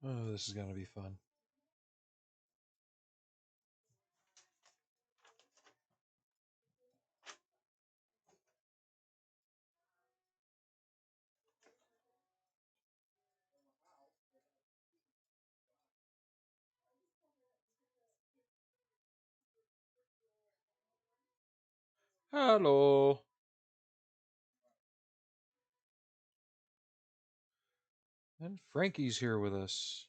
Oh, this is going to be fun. Hello. And Frankie's here with us.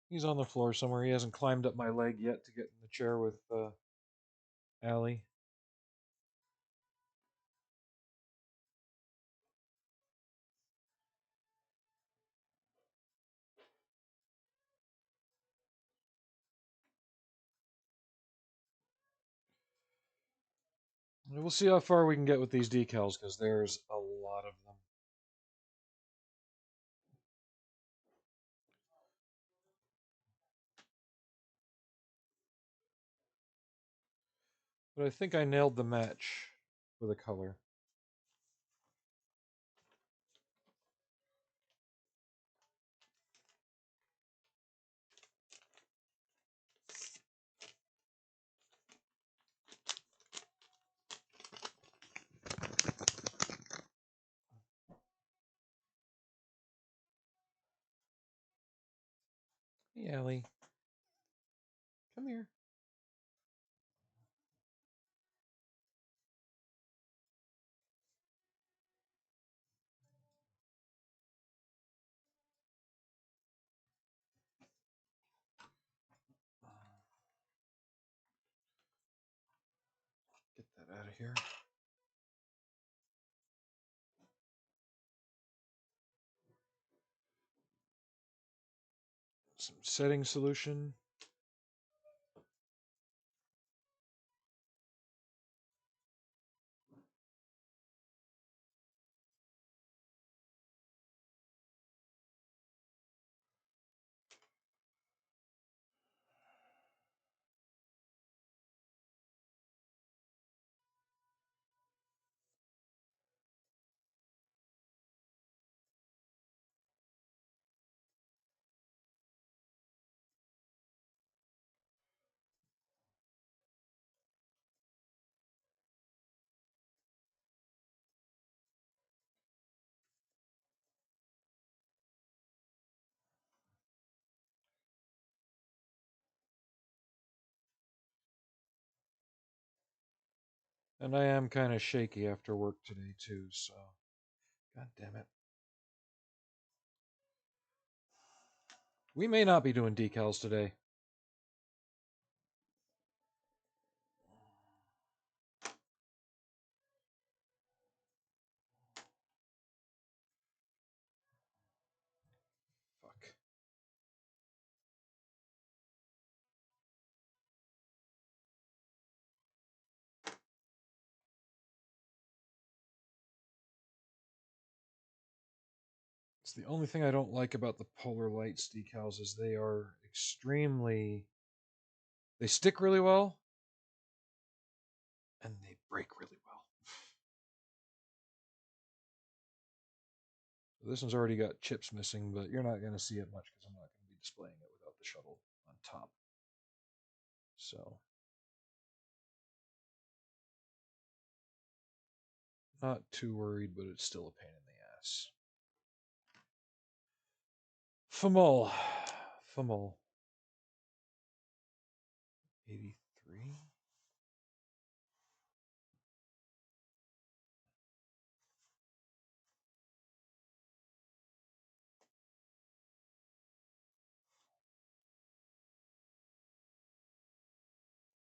He's on the floor somewhere. He hasn't climbed up my leg yet to get in the chair with Allie. We'll see how far we can get with these decals because there's a lot of them. But I think I nailed the match for the color. Hey, Allie. Come here. Get that out of here. Some setting solution. And I am kind of shaky after work today, too, so. God damn it. We may not be doing decals today. Fuck. It's the only thing I don't like about the Polar Lights decals is they are extremely. They stick really well, and they break really well. This one's already got chips missing, but you're not going to see it much because I'm not going to be displaying it without the shuttle on top. So, not too worried, but it's still a pain in the ass. Famol. Famol. 83.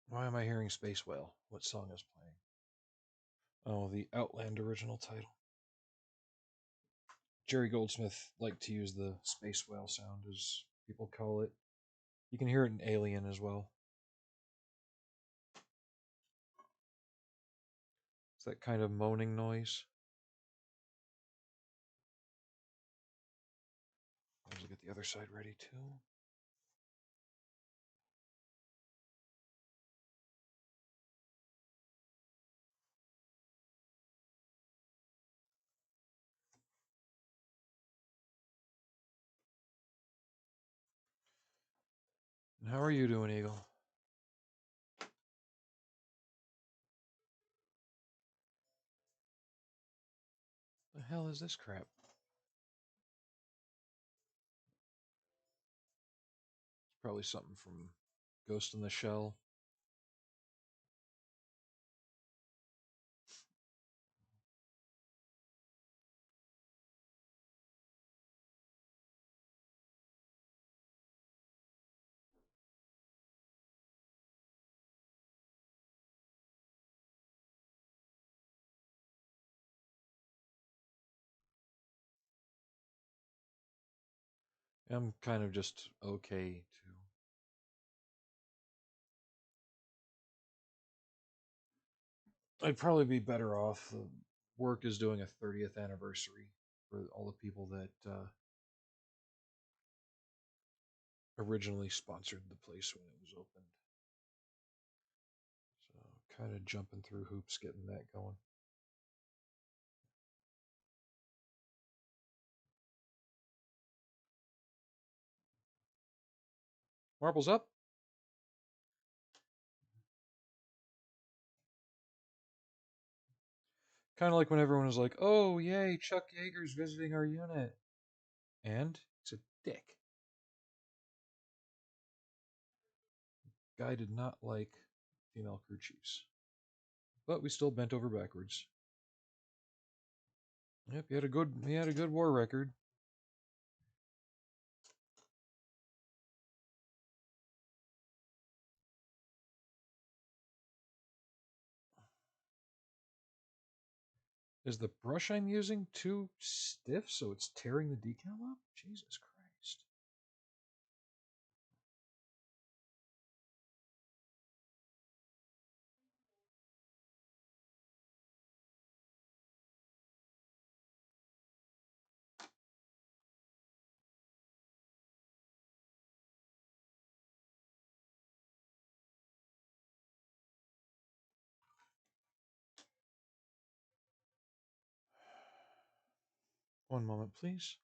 Why am I hearing Space Whale? What song is playing? Oh, the Outland original title. Jerry Goldsmith liked to use the Space Whale sound, as people call it. You can hear it in Alien as well. It's that kind of moaning noise. Let's look at the other side ready too. And how are you doing, Eagle? The hell is this crap? It's probably something from Ghost in the Shell. I'm kind of just okay too. I'd probably be better off. Work is doing a 30th anniversary for all the people that originally sponsored the place when it was opened. So, kind of jumping through hoops getting that going. Marbles up. Kind of like when everyone was like, "Oh, yay, Chuck Yeager's visiting our unit." And he's a dick. Guy did not like female crew chiefs. But we still bent over backwards. Yep, he had a good war record. Is the brush I'm using too stiff so it's tearing the decal up? Jesus Christ. One moment, please.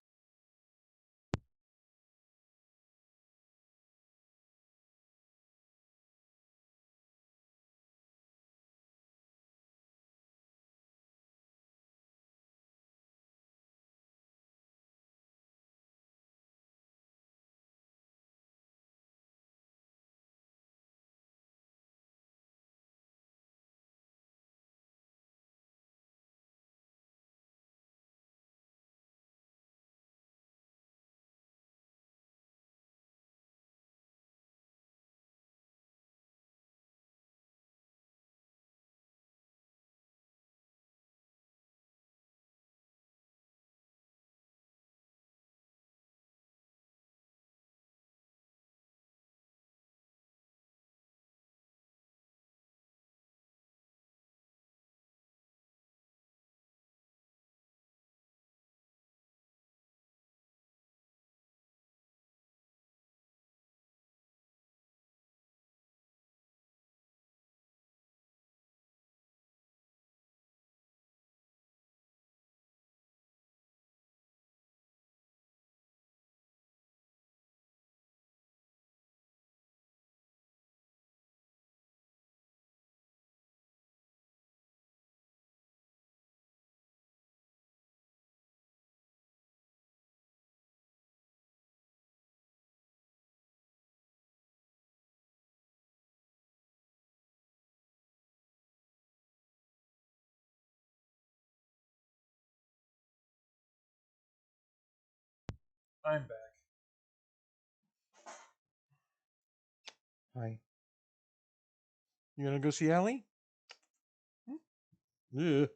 I'm back. Hi. You gonna go see Allie? Yeah.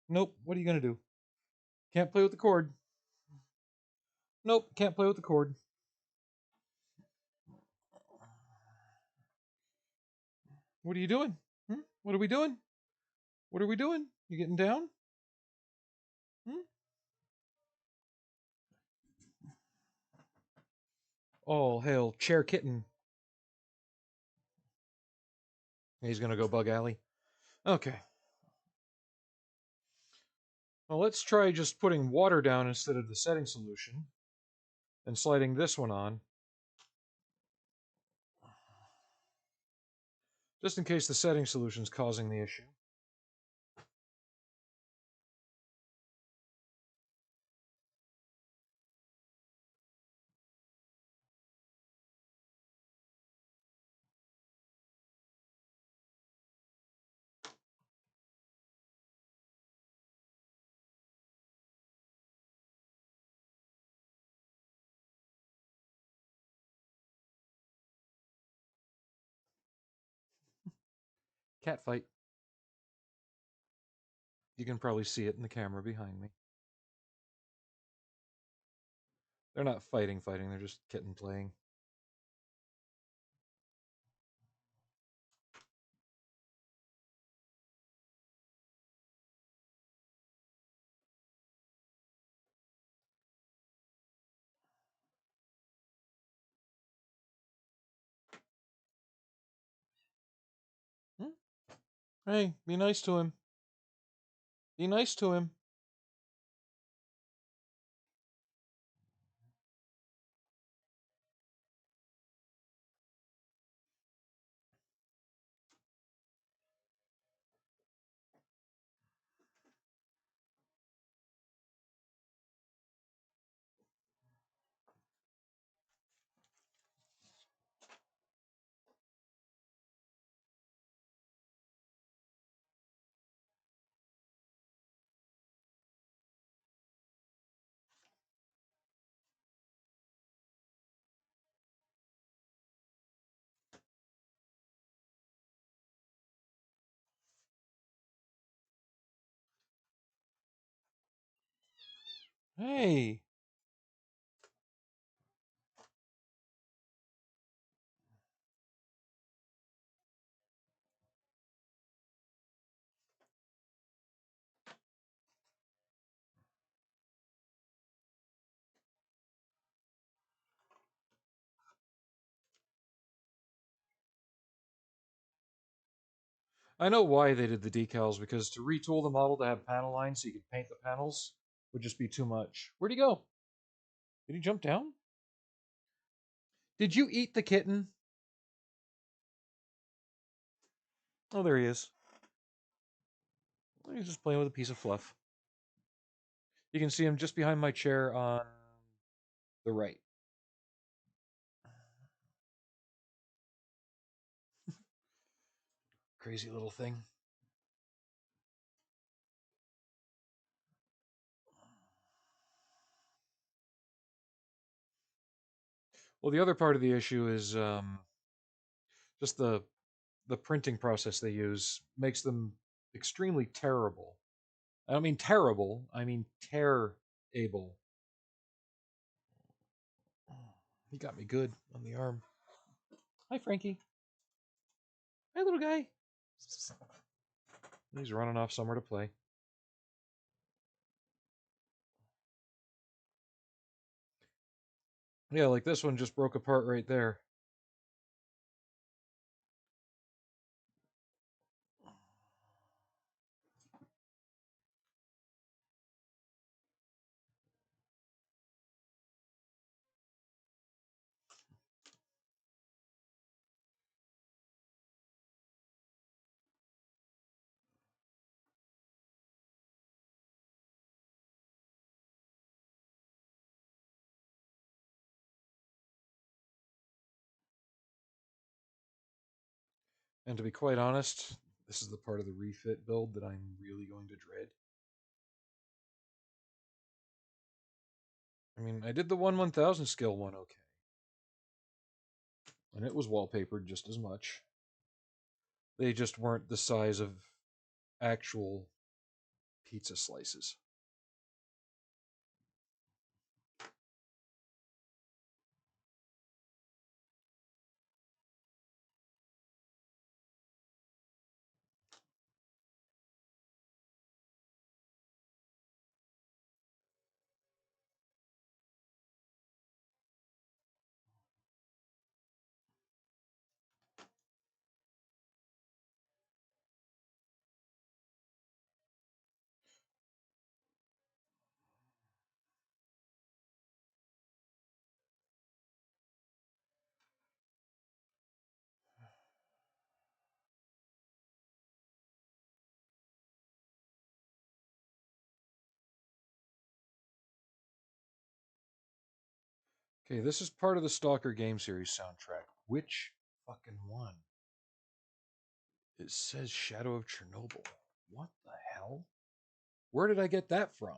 Nope. What are you gonna do? Can't play with the cord. Nope. Can't play with the cord. What are you doing? Hmm? What are we doing? What are we doing? You getting down? Hmm? All hail Chair Kitten. He's gonna go bug alley. Okay. Well, let's try just putting water down instead of the setting solution and sliding this one on, just in case the setting solution is causing the issue. Cat fight. You can probably see it in the camera behind me. They're not fighting, they're just kitten playing. Hmm? Hey, be nice to him. Be nice to him. Hey. I know why they did the decals, because to retool the model to have panel lines so you could paint the panels would just be too much. Where'd he go? Did he jump down? Did you eat the kitten? Oh, there he is. He's just playing with a piece of fluff. You can see him just behind my chair on the right. Crazy little thing. Well, the other part of the issue is just the printing process they use makes them extremely terrible. I don't mean terrible, I mean tear-able. He got me good on the arm. Hi, Frankie. Hi, little guy. He's running off somewhere to play. Yeah, like this one just broke apart right there. And to be quite honest, this is the part of the refit build that I'm really going to dread. I mean, I did the 1/1000 scale one okay. And it was wallpapered just as much. They just weren't the size of actual pizza slices. Okay, this is part of the Stalker game series soundtrack. Which fucking one? It says Shadow of Chernobyl. What the hell? Where did I get that from?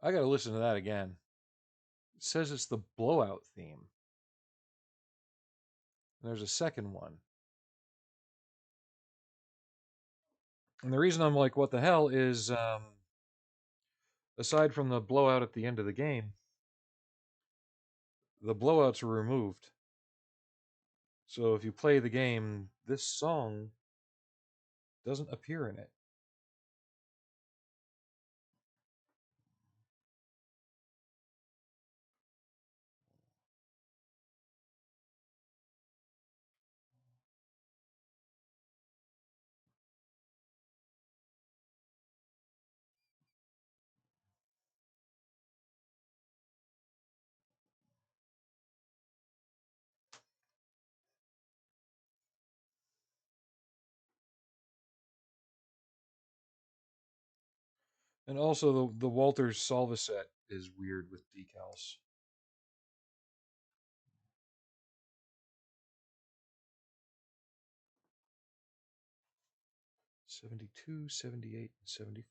I gotta listen to that again. It says it's the Blowout theme. And there's a second one. And the reason I'm like, what the hell, is aside from the blowout at the end of the game, the blowouts are removed. So if you play the game, this song doesn't appear in it. And also, the Walters Salva set is weird with decals. 72, 78, and 74.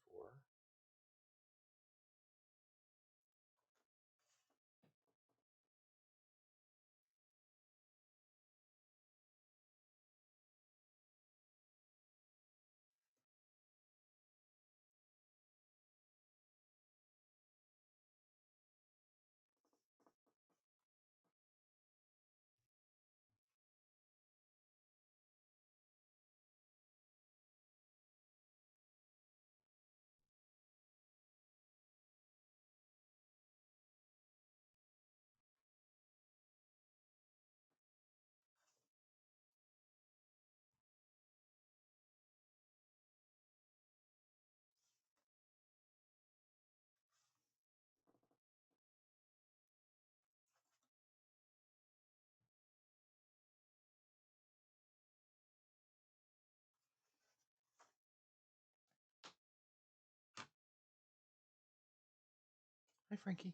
Hi, Frankie.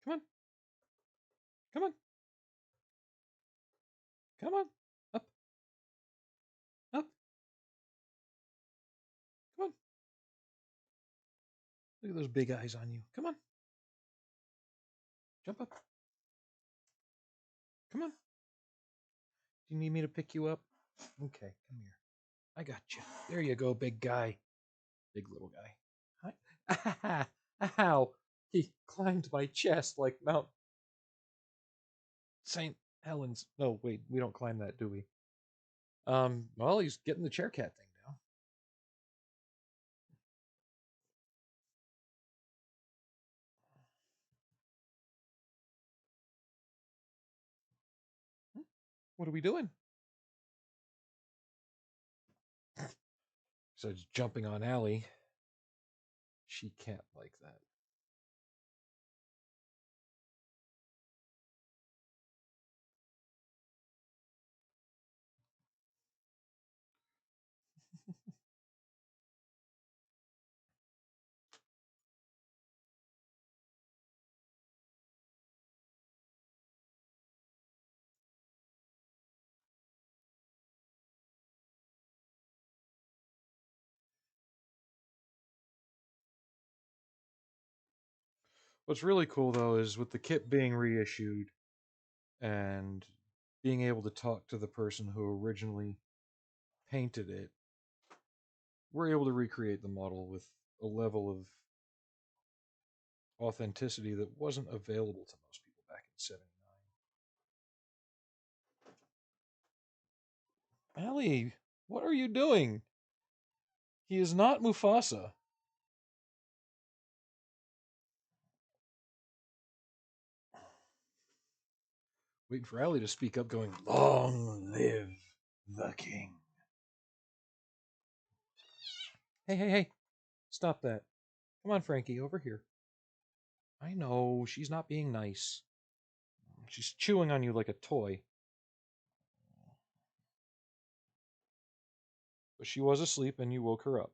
Come on. Come on. Come on. Up. Up. Come on. Look at those big eyes on you. Come on. Jump up. Come on. Do you need me to pick you up? Okay, come here. I got you. There you go, big guy. Big little guy. Hi. Ow. He climbed my chest like Mount St. Helens. No, wait, we don't climb that, do we? Well, he's getting the chair cat thing now. What are we doing? So it's jumping on Allie. She can't like that. What's really cool though is with the kit being reissued and being able to talk to the person who originally painted it, we're able to recreate the model with a level of authenticity that wasn't available to most people back in '79. Allie, what are you doing? He is not Mufasa. Waiting for Allie to speak up, going, "Long live the king." Hey, hey, hey. Stop that. Come on, Frankie, over here. I know, she's not being nice. She's chewing on you like a toy. But she was asleep and you woke her up.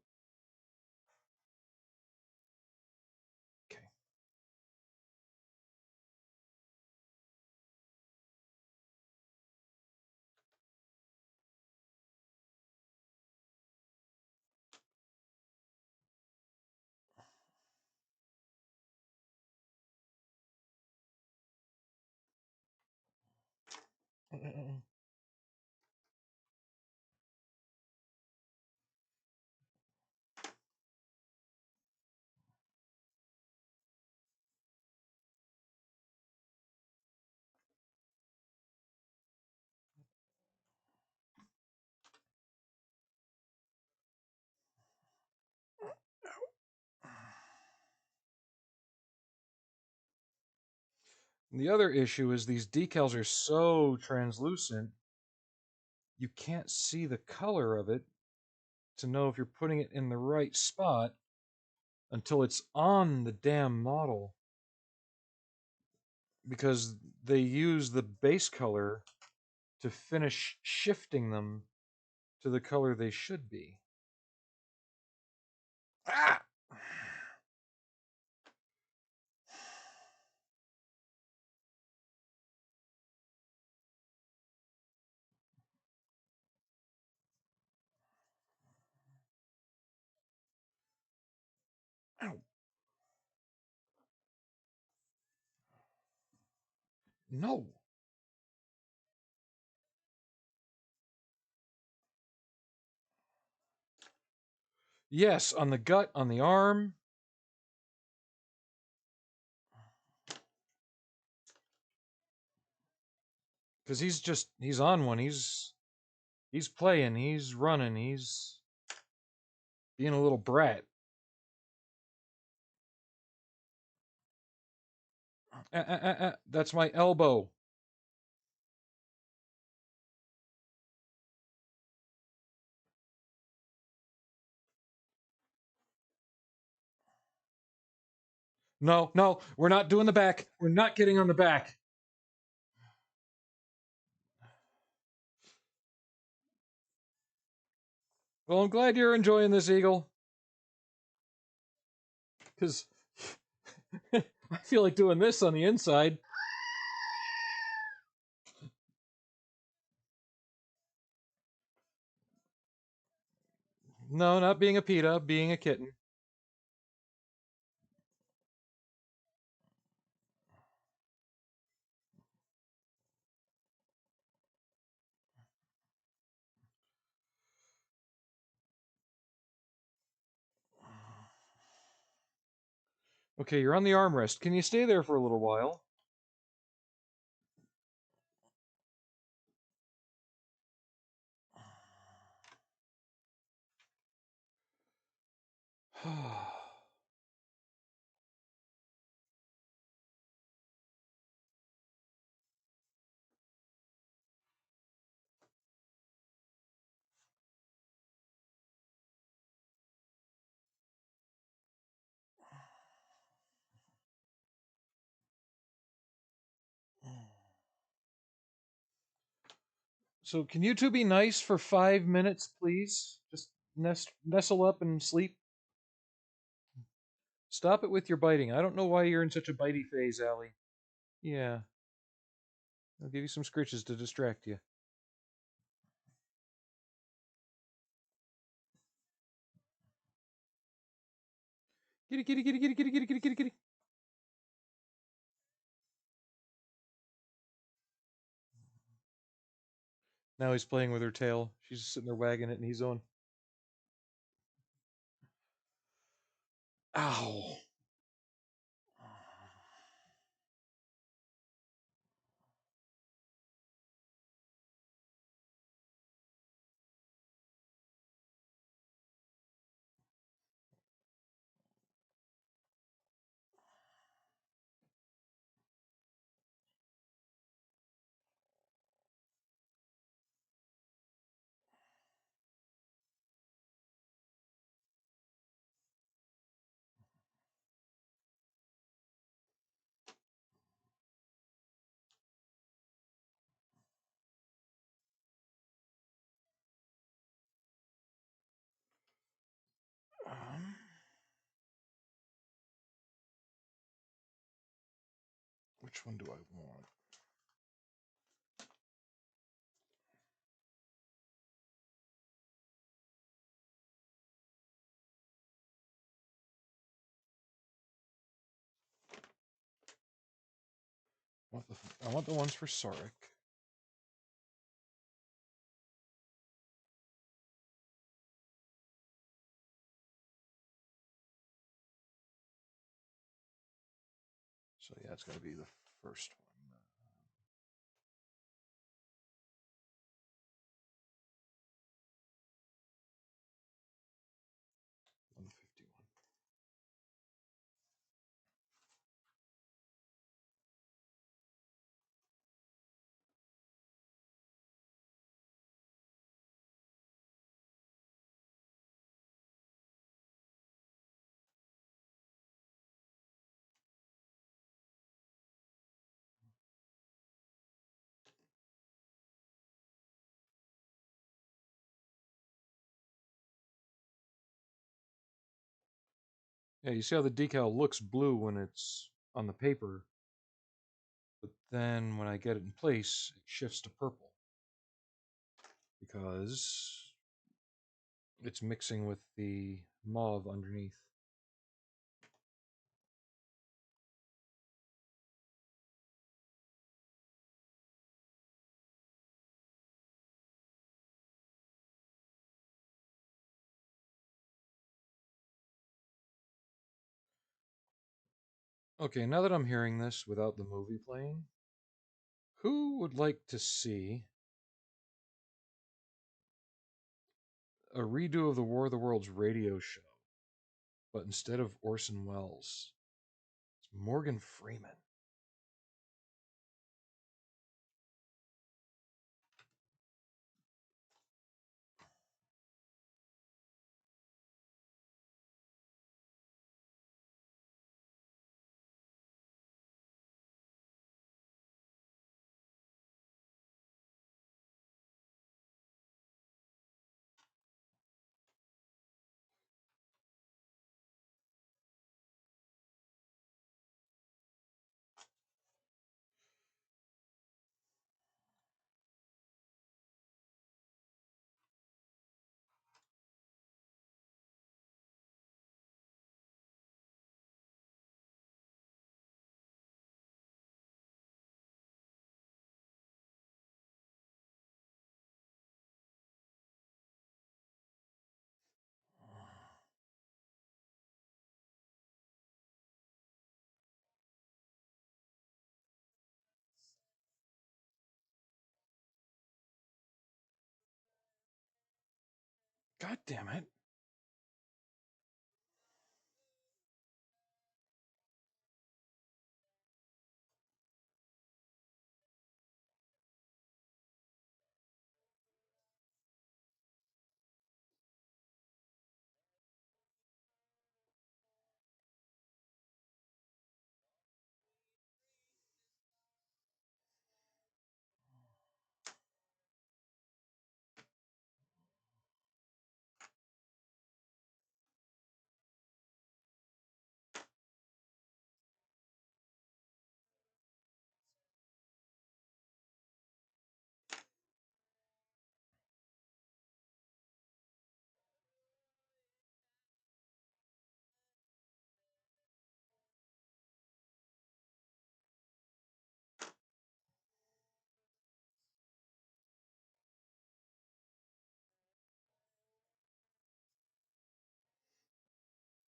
Okay. The other issue is these decals are so translucent, you can't see the color of it to know if you're putting it in the right spot until it's on the damn model, because they use the base color to finish shifting them to the color they should be. Ah! Ow. No. Yes, on the gut, on the arm. Because he's on one. He's playing, he's running, he's being a little brat. That's my elbow. No, no, we're not doing the back. We're not getting on the back. Well, I'm glad you're enjoying this, Eagle. Because I feel like doing this on the inside. No, not being a PETA, being a kitten. Okay, you're on the armrest. Can you stay there for a little while? So, can you two be nice for 5 minutes, please? Just nestle up and sleep. Stop it with your biting. I don't know why you're in such a bitey phase, Allie. Yeah. I'll give you some scritches to distract you. Kitty, kitty, kitty, kitty, kitty, kitty, kitty, kitty, kitty. Now he's playing with her tail. She's sitting there wagging it, and he's on. Ow. Which one do I want? I want the ones for Sarek. So yeah, it's got to be the first one. 151. Yeah, you see how the decal looks blue when it's on the paper, but then when I get it in place, it shifts to purple because it's mixing with the mauve underneath. Okay, now that I'm hearing this without the movie playing, who would like to see a redo of the War of the Worlds radio show, but instead of Orson Welles, it's Morgan Freeman? God damn it.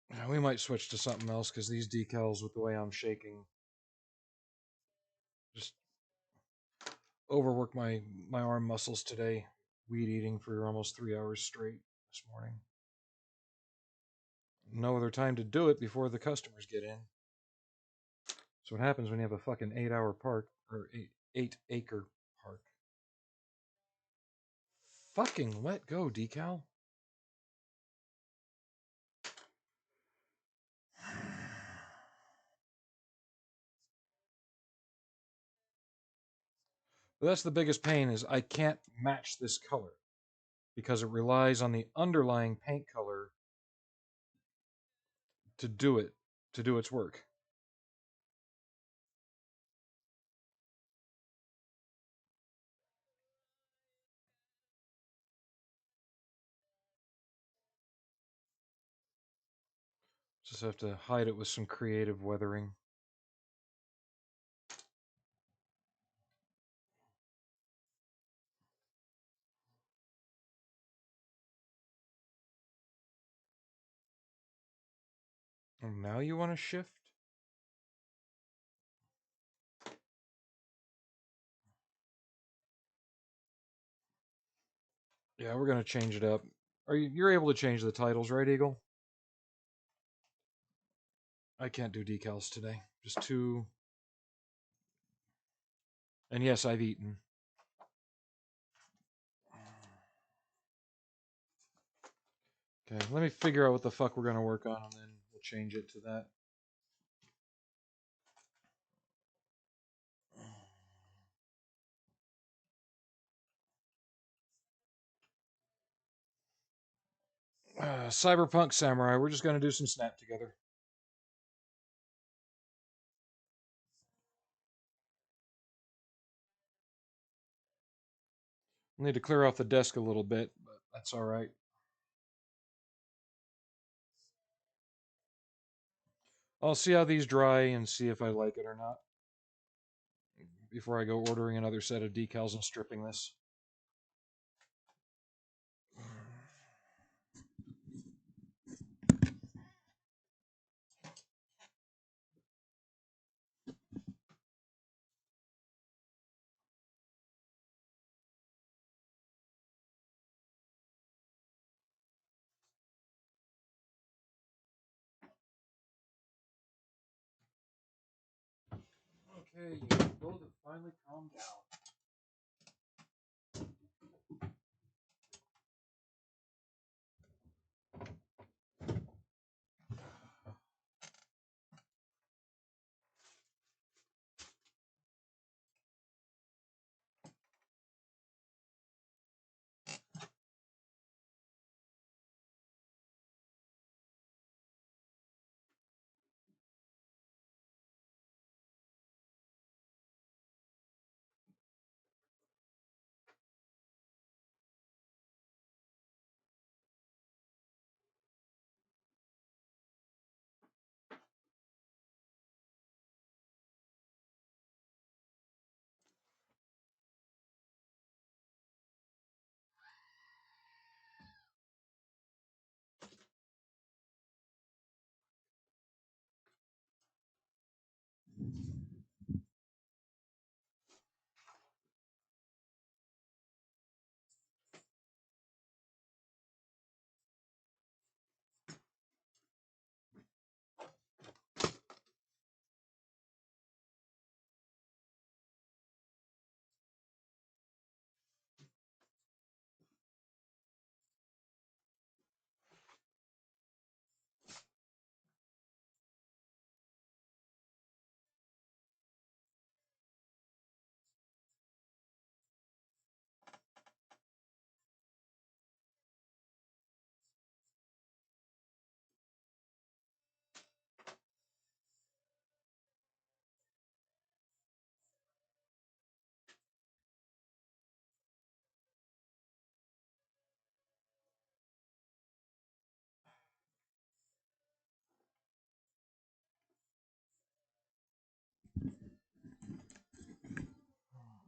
Yeah, we might switch to something else because these decals, with the way I'm shaking, just overwork my arm muscles today. Weed eating for almost 3 hours straight this morning. No other time to do it before the customers get in. So what happens when you have a fucking 8-hour park or 8 acre park? Fucking let go, Decal. But that's the biggest pain is I can't match this color because it relies on the underlying paint color to do its work. Just have to hide it with some creative weathering. And now you want to shift? Yeah, we're gonna change it up. You're able to change the titles, right, Eagle? I can't do decals today. Just two. And yes, I've eaten. Okay, let me figure out what the fuck we're gonna work on, and then we'll change it to that. Cyberpunk Samurai. We're just gonna do some snap together. Need to clear off the desk a little bit, but that's all right. I'll see how these dry and see if I like it or not before I go ordering another set of decals and stripping this. Okay, you both have finally calmed down.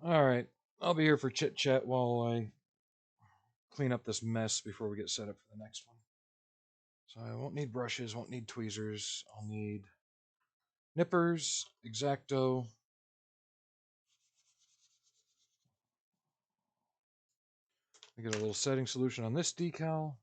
All right, I'll be here for chit chat while I clean up this mess before we get set up for the next one. So I won't need brushes, won't need tweezers. I'll need nippers, X-Acto. I get a little setting solution on this decal.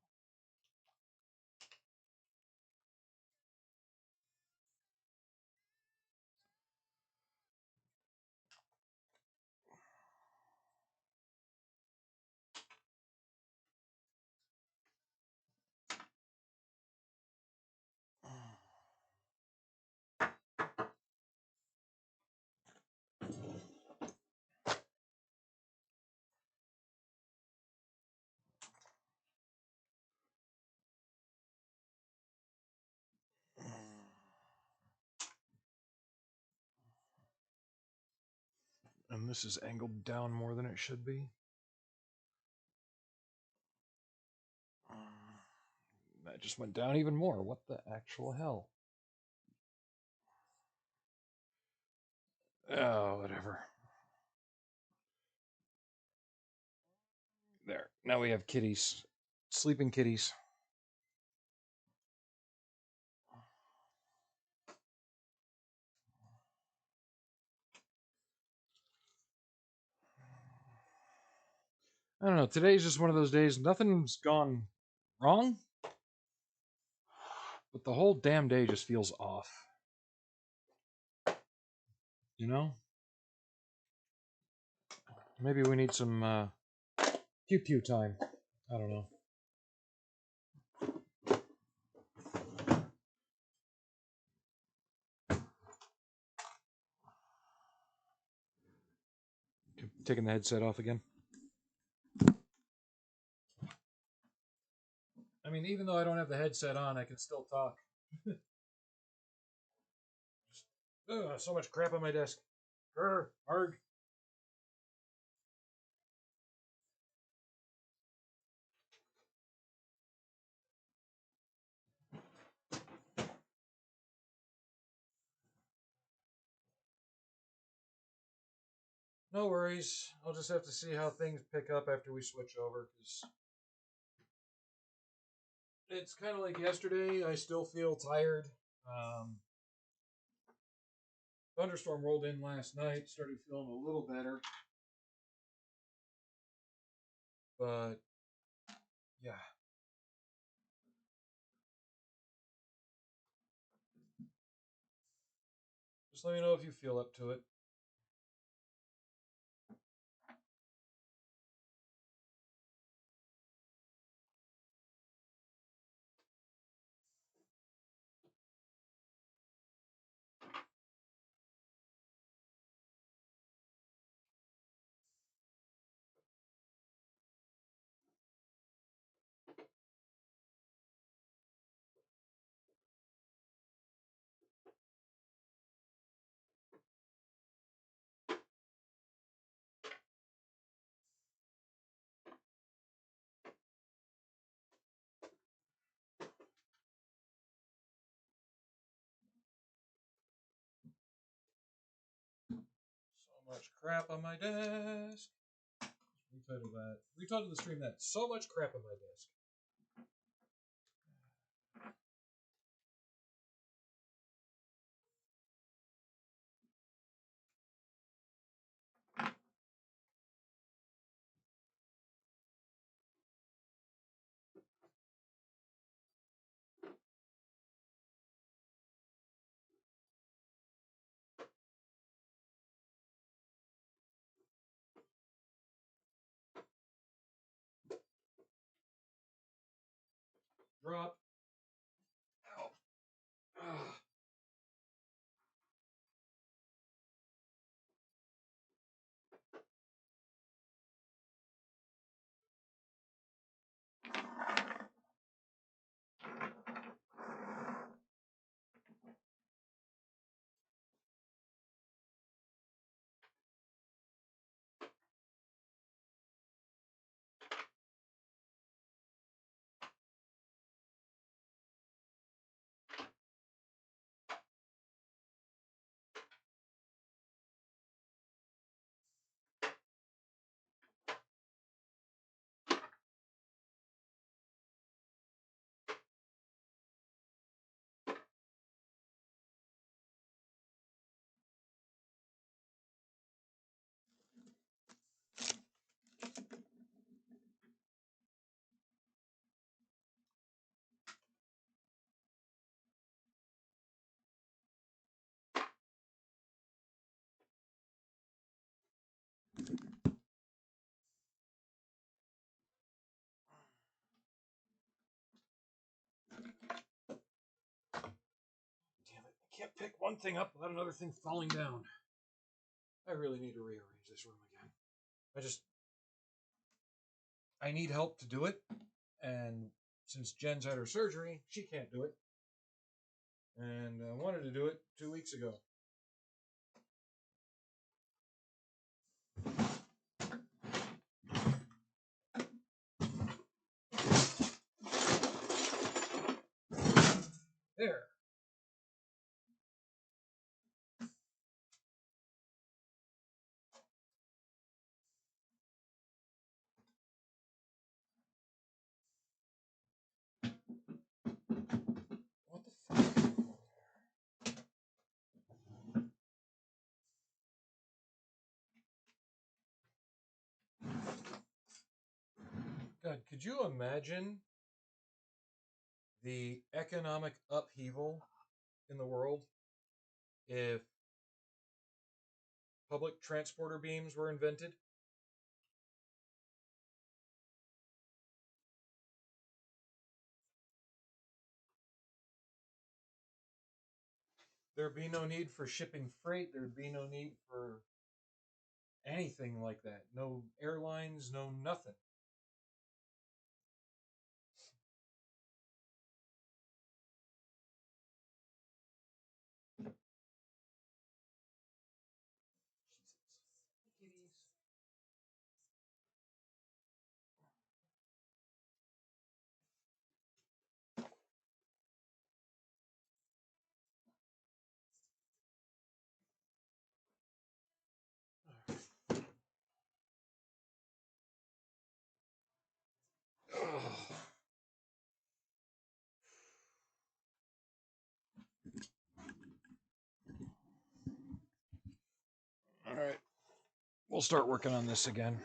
And this is angled down more than it should be. it just went down even more. What the actual hell? Oh, whatever. There. Now we have kitties. Sleeping kitties. I don't know. Today's just one of those days. Nothing's gone wrong, but the whole damn day just feels off. You know? Maybe we need some pew-pew time. I don't know. Taking the headset off again. I mean, even though I don't have the headset on, I can still talk. So much crap on my desk. Arg. No worries. I'll just have to see how things pick up after we switch over, because it's kind of like yesterday. I still feel tired. Thunderstorm rolled in last night. Started feeling a little better. But, yeah. Just let me know if you feel up to it. So much crap on my desk. Retitle that. Retitle the stream that. So much crap on my desk. Drop. Ow. Ah. Damn it. I can't pick one thing up without another thing falling down. I really need to rearrange this room again. I need help to do it. And since Jen's had her surgery, she can't do it. And I wanted to do it 2 weeks ago. God, could you imagine the economic upheaval in the world if public transporter beams were invented? There'd be no need for shipping freight. There'd be no need for anything like that. No airlines, no nothing. All right, we'll start working on this again.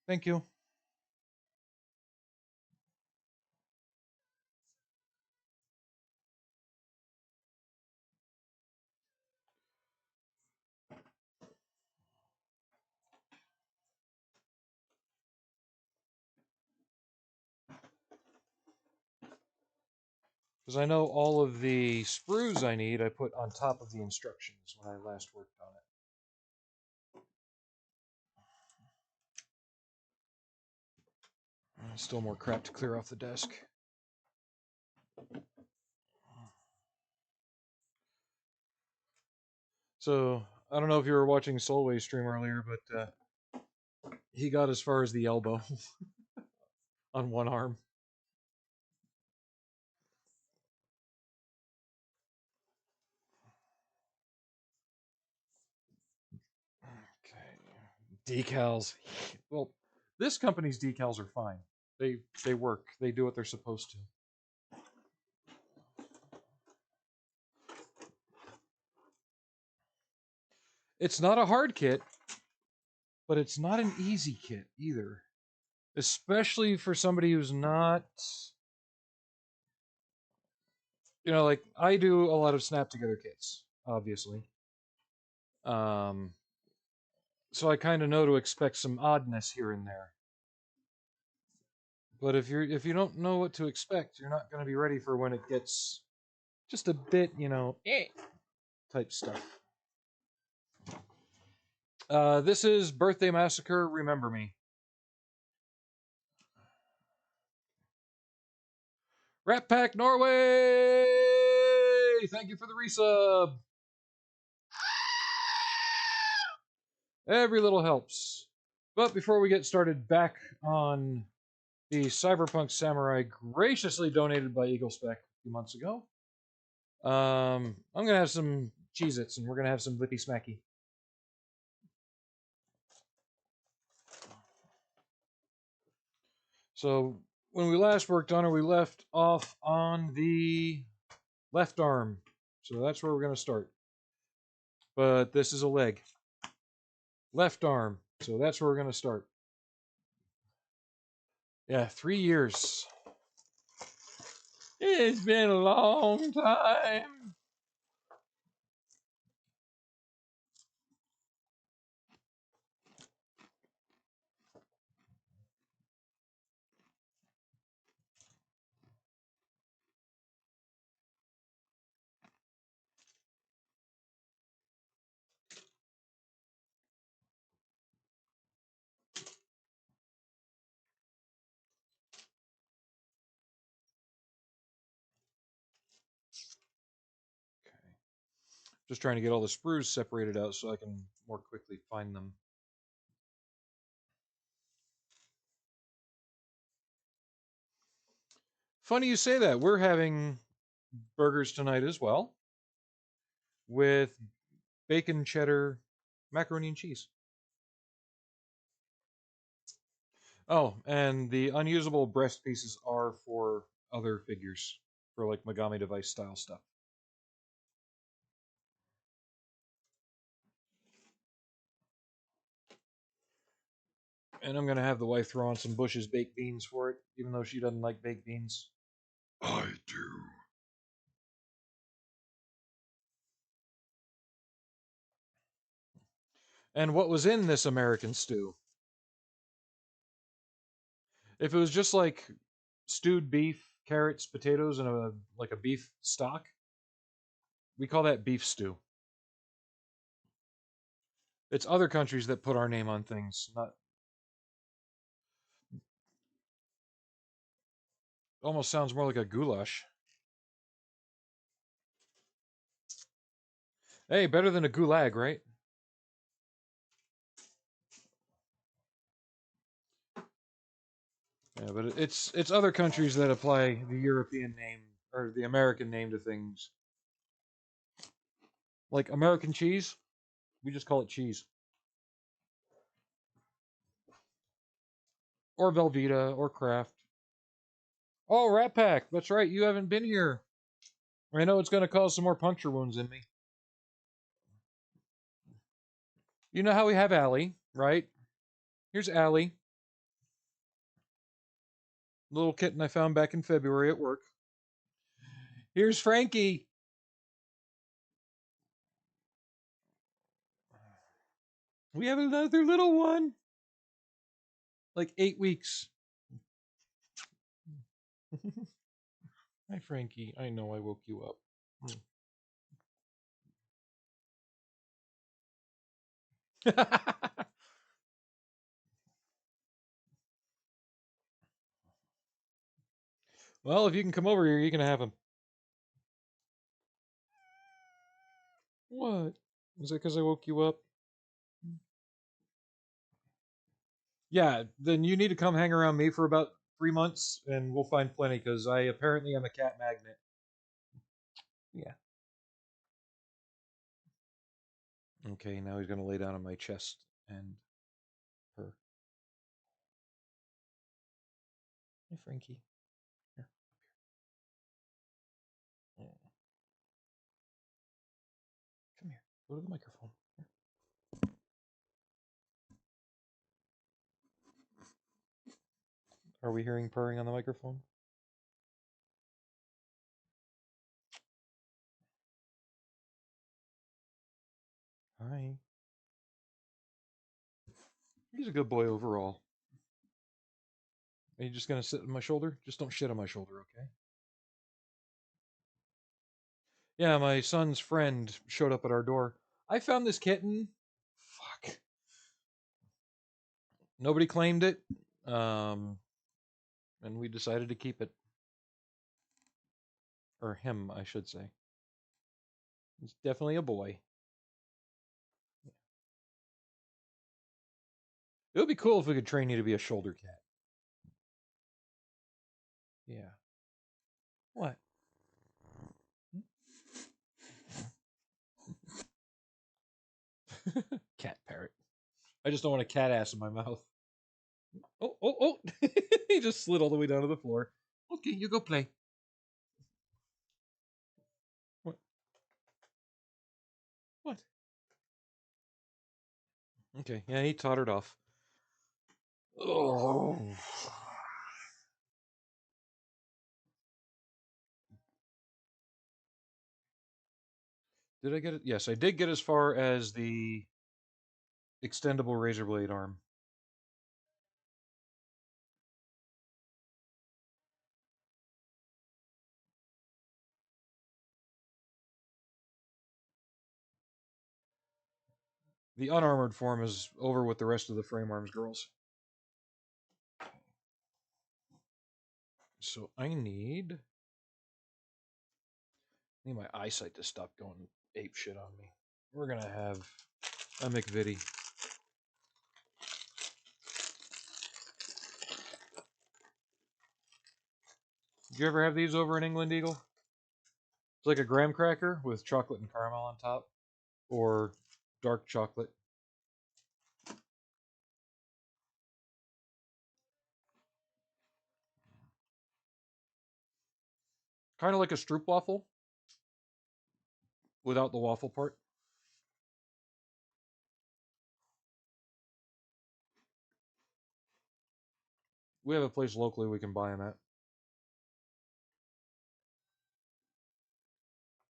Thank you. Because I know all of the sprues I need I put on top of the instructions when I last worked on it. Still more crap to clear off the desk. So, I don't know if you were watching Solway's stream earlier, but he got as far as the elbow on one arm. Okay. Decals. Well, this company's decals are fine. They work. They do what they're supposed to. It's not a hard kit, but it's not an easy kit either. Especially for somebody who's not, like I do a lot of snap together kits, obviously. So I kind of know to expect some oddness here and there. But if you don't know what to expect, you're not going to be ready for when it gets just a bit, type stuff. This is Birthday Massacre, Remember Me. Rat Pack Norway! Thank you for the resub. Every little helps. But before we get started back on the Cyberpunk Samurai graciously donated by Eagle Spec a few months ago, I'm going to have some Cheez-Its and we're going to have some Lippy Smacky. So when we last worked on her, we left off on the left arm. So that's where we're going to start. But this is a leg. Left arm. So that's where we're going to start. Yeah, 3 years. It's been a long time. Just trying to get all the sprues separated out so I can more quickly find them. Funny you say that. We're having burgers tonight as well with bacon, cheddar, macaroni and cheese. Oh, and the unusable breast pieces are for other figures, for like Megami device style stuff. And I'm gonna have the wife throw on some Bush's baked beans for it, even though she doesn't like baked beans. I do. And what was in this American stew? If it was just like stewed beef, carrots, potatoes, and a beef stock, we call that beef stew. It's other countries that put our name on things. Not almost sounds more like a goulash. Hey, better than a gulag, right? Yeah, but it's other countries that apply the European name or the American name to things. Like American cheese, we just call it cheese. Or Velveeta or Kraft. Oh, Rat Pack. That's right. You haven't been here. I know it's going to cause some more puncture wounds in me. You know how we have Allie, right? Here's Allie, little kitten I found back in February at work. Here's Frankie. We have another little one. Like 8 weeks. Hi, Frankie. I know I woke you up. Well, if you can come over here, you can have him. What? Is that because I woke you up? Yeah, then you need to come hang around me for about 3 months, and we'll find plenty, because I apparently am a cat magnet. Yeah. Okay, now he's going to lay down on my chest and purr. Hey, Frankie. Here. Oh, come here. Go to the microphone. Here. Are we hearing purring on the microphone? Hi. He's a good boy overall. Are you just going to sit on my shoulder? Just don't shit on my shoulder, okay? Yeah, my son's friend showed up at our door. I found this kitten. Fuck. Nobody claimed it. And we decided to keep it. Or him, I should say. He's definitely a boy. It would be cool if we could train you to be a shoulder cat. Yeah. What? Cat parrot. I just don't want a cat ass in my mouth. Oh, oh, oh! He just slid all the way down to the floor. Okay, you go play. What? What? Okay, yeah, he tottered off. Oh. Did I get it? Yes, I did get as far as the extendable razor blade arm. The unarmored form is over with the rest of the frame arms girls. So I need my eyesight to stop going ape shit on me. We're gonna have a McVitie. Did you ever have these over in England, Eagle? It's like a graham cracker with chocolate and caramel on top, or dark chocolate. Kind of like a stroopwafel without the waffle part. We have a place locally we can buy them at.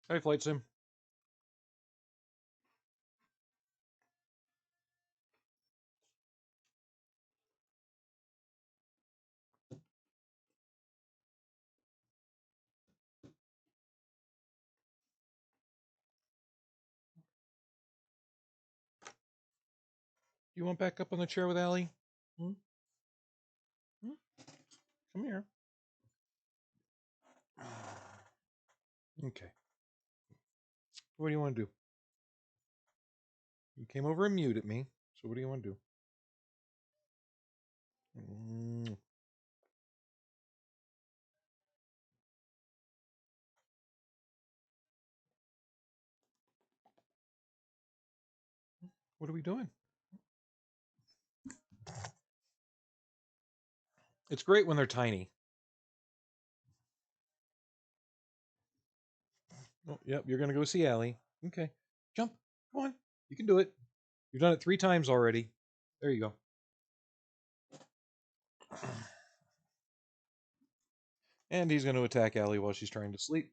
Hey, Flight Sim. You want back up on the chair with Allie? Hmm? Hmm? Come here. Okay. What do you want to do? You came over and muted me. So what do you want to do? What are we doing? It's great when they're tiny. Oh, yep, you're going to go see Allie. Okay. Jump. Come on. You can do it. You've done it 3 times already. There you go. And he's going to attack Allie while she's trying to sleep.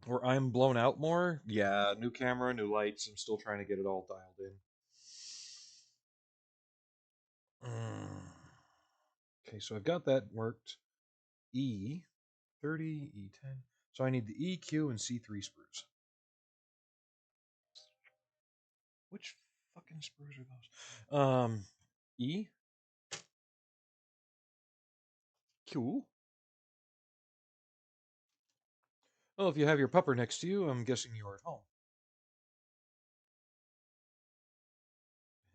Or I'm blown out more? Yeah, new camera, new lights. I'm still trying to get it all dialed in. Okay, so I've got that worked. E30, E10. So I need the E, Q, and C3 sprues. Which fucking sprues are those? E, Q. Well, if you have your pupper next to you, I'm guessing you're at home.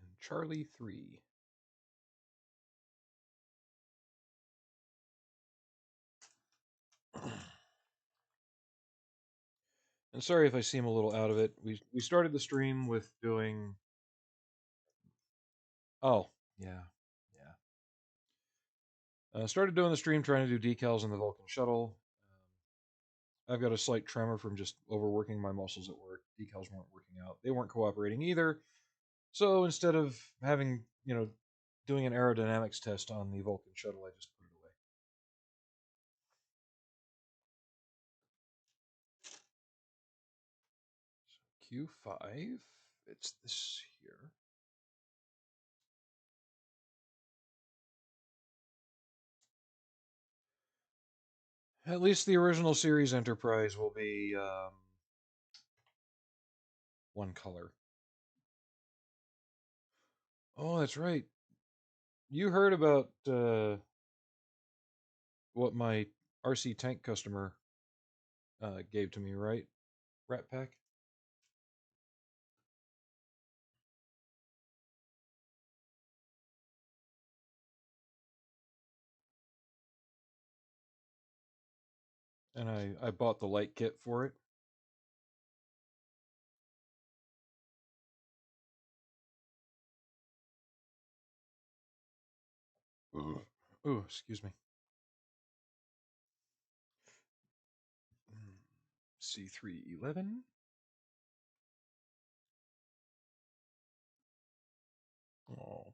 And Charlie 3. And sorry if I seem a little out of it. We started the stream with doing. Oh, yeah. Started doing the stream trying to do decals on the Vulcan shuttle. I've got a slight tremor from just overworking my muscles at work. Decals weren't working out. They weren't cooperating either. So instead of having, doing an aerodynamics test on the Vulcan shuttle, I just put it away. So Q5, it's this here. At least the original series Enterprise will be one color. Oh, that's right. You heard about what my RC tank customer gave to me, right? Rat Pack. And I bought the light kit for it. Ooh, excuse me. C311. Oh.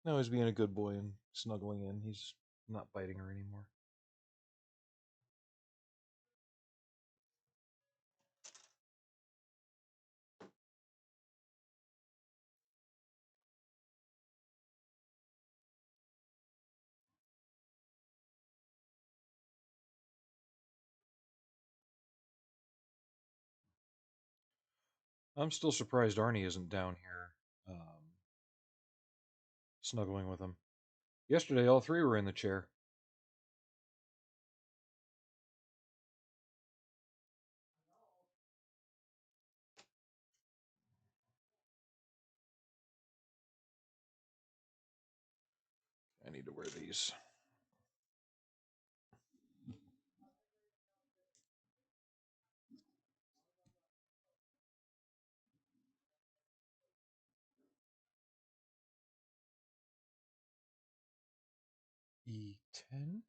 Now he's being a good boy and snuggling in. He's not biting her anymore. I'm still surprised Arnie isn't down here snuggling with him. Yesterday, all 3 were in the chair. need to wear these. E10.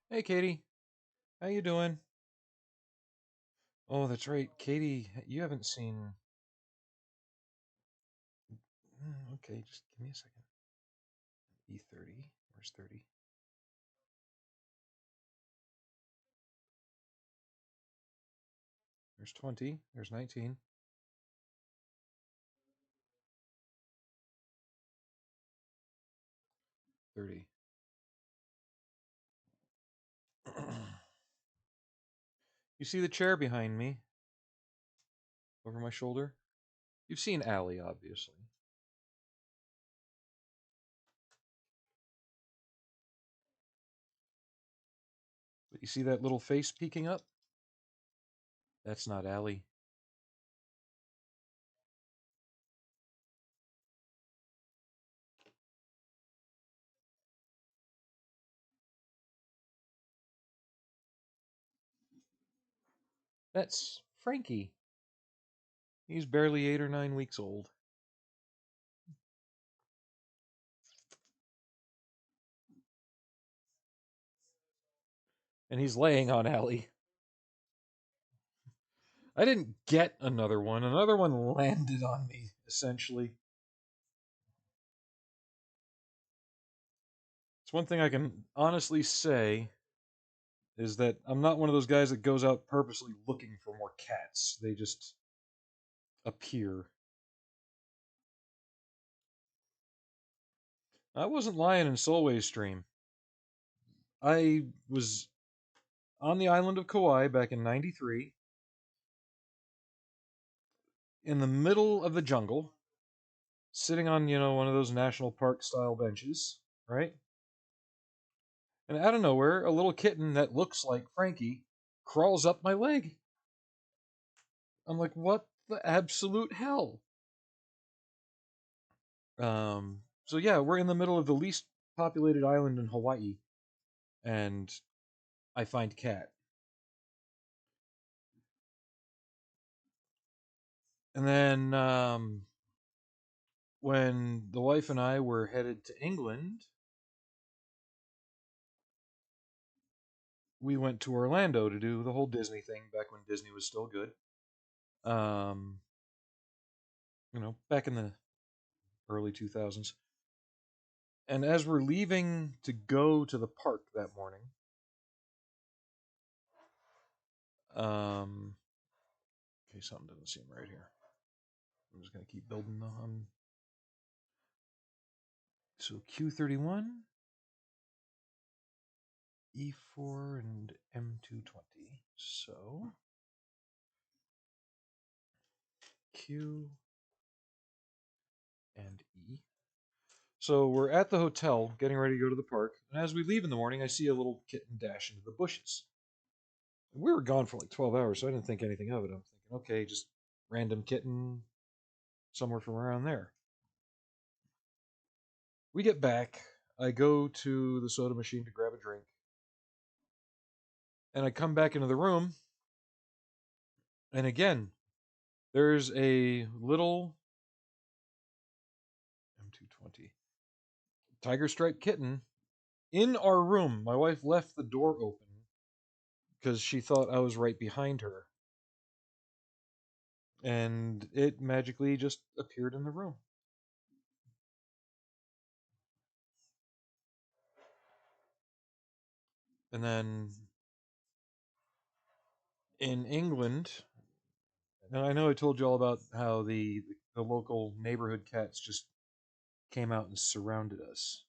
Hey, Katie. How you doing? Oh, that's right. Katie, you haven't seen... Okay, just give me a second. E30. Where's 30? There's 20. There's 19. $30. You see the chair behind me? Over my shoulder? You've seen Allie, obviously. But you see that little face peeking up? That's not Allie. That's Frankie. He's barely 8 or 9 weeks old. And he's laying on Allie. I didn't get another one. Another one landed on me, essentially. It's one thing I can honestly say is that I'm not one of those guys that goes out purposely looking for more cats. They just appear. I wasn't lying in Solway's stream. I was on the island of Kauai back in '93, in the middle of the jungle, sitting on, one of those national park style benches, right? And out of nowhere, a little kitten that looks like Frankie crawls up my leg. I'm like, what the absolute hell? So yeah, we're in the middle of the least populated island in Hawaii, and I find cat. And then when the wife and I were headed to England, we went to Orlando to do the whole Disney thing back when Disney was still good. Um, back in the early 2000s. And as we're leaving to go to the park that morning, okay, something doesn't seem right here. I'm just going to keep building the so Q31, E4, and M220. So Q and E. So we're at the hotel, getting ready to go to the park, and as we leave in the morning, I see a little kitten dash into the bushes. And we were gone for like 12 hours, so I didn't think anything of it. I'm thinking, okay, just random kitten somewhere from around there. We get back. I go to the soda machine to grab a drink. And I come back into the room. And again, there's a little M220 tiger striped kitten in our room. My wife left the door open because she thought I was right behind her. And it magically just appeared in the room. And then in England, and I know I told you all about how the local neighborhood cats just came out and surrounded us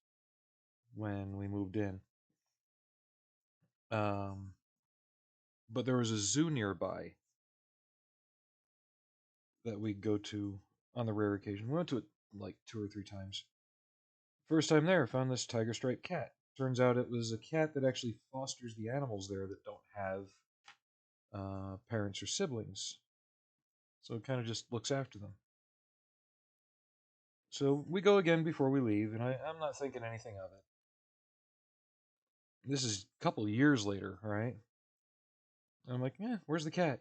when we moved in. But there was a zoo nearby that we'd go to on the rare occasion. We went to it like 2 or 3 times. First time there, found this tiger striped cat. Turns out it was a cat that actually fosters the animals there that don't have parents or siblings. So it kind of just looks after them. So we go again before we leave, and I'm not thinking anything of it. This is a couple of years later, right? And I'm like, where's the cat?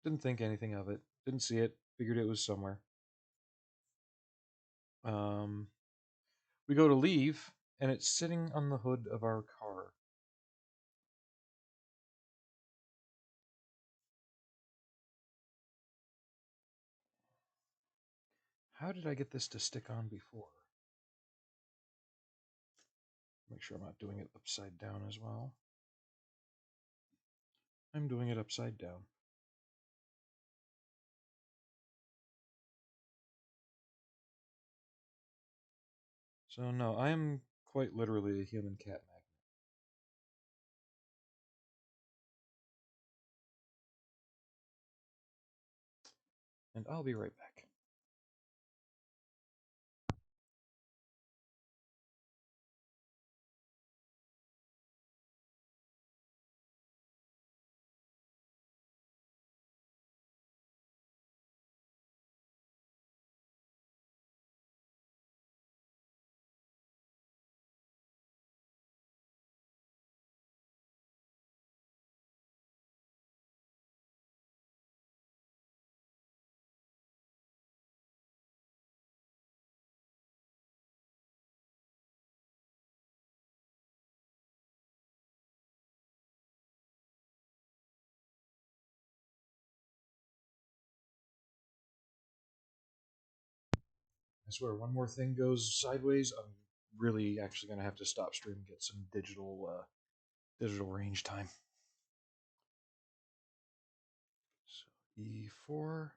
Didn't think anything of it. Didn't see it. Figured it was somewhere. Um, we go to leave, and it's sitting on the hood of our car. How did I get this to stick on before? Make sure I'm not doing it upside down as well. I'm doing it upside down. So no, I am quite literally a human cat magnet. And I'll be right back. I swear, one more thing goes sideways, I'm really actually going to have to stop stream and get some digital range time. So E4.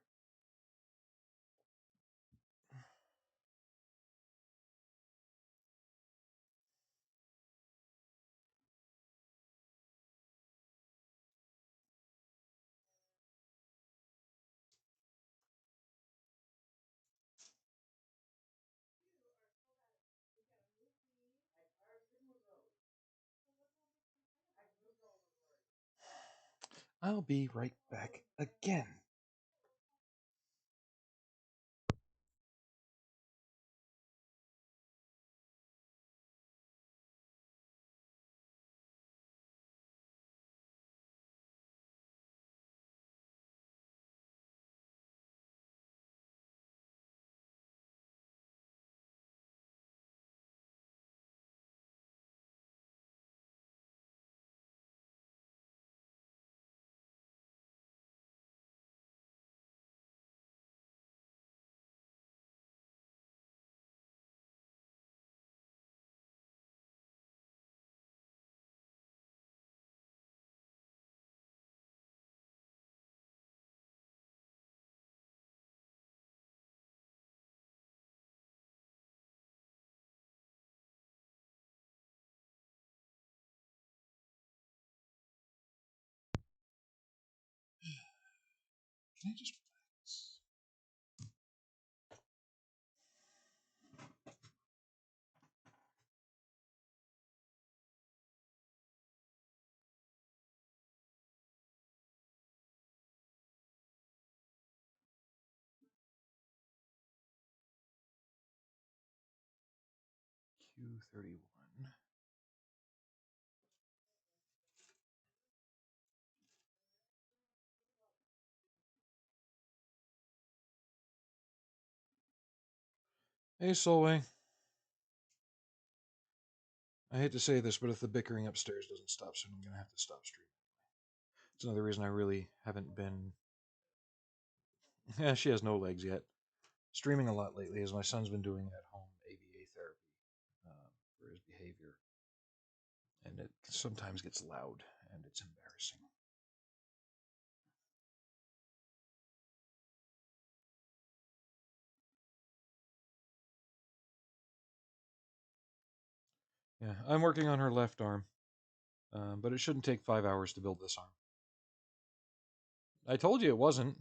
I'll be right back again. Can I just relax? Q31. Hey, Solway. I hate to say this, but if the bickering upstairs doesn't stop soon, I'm going to have to stop streaming. It's another reason I really haven't been. Yeah, she has no legs yet. Streaming a lot lately, as my son's been doing at home ABA therapy for his behavior. And it sometimes gets loud, and it's embarrassing. Yeah, I'm working on her left arm, but it shouldn't take 5 hours to build this arm. I told you it wasn't.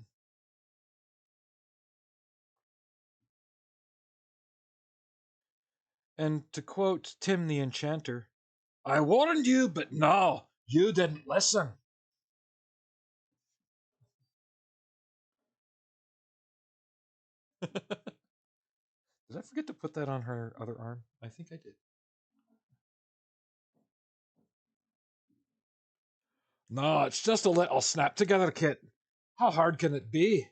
And to quote Tim the Enchanter, I warned you, but no, you didn't listen. Did I forget to put that on her other arm? I think I did. No, it's just a little snap together kit. How hard can it be?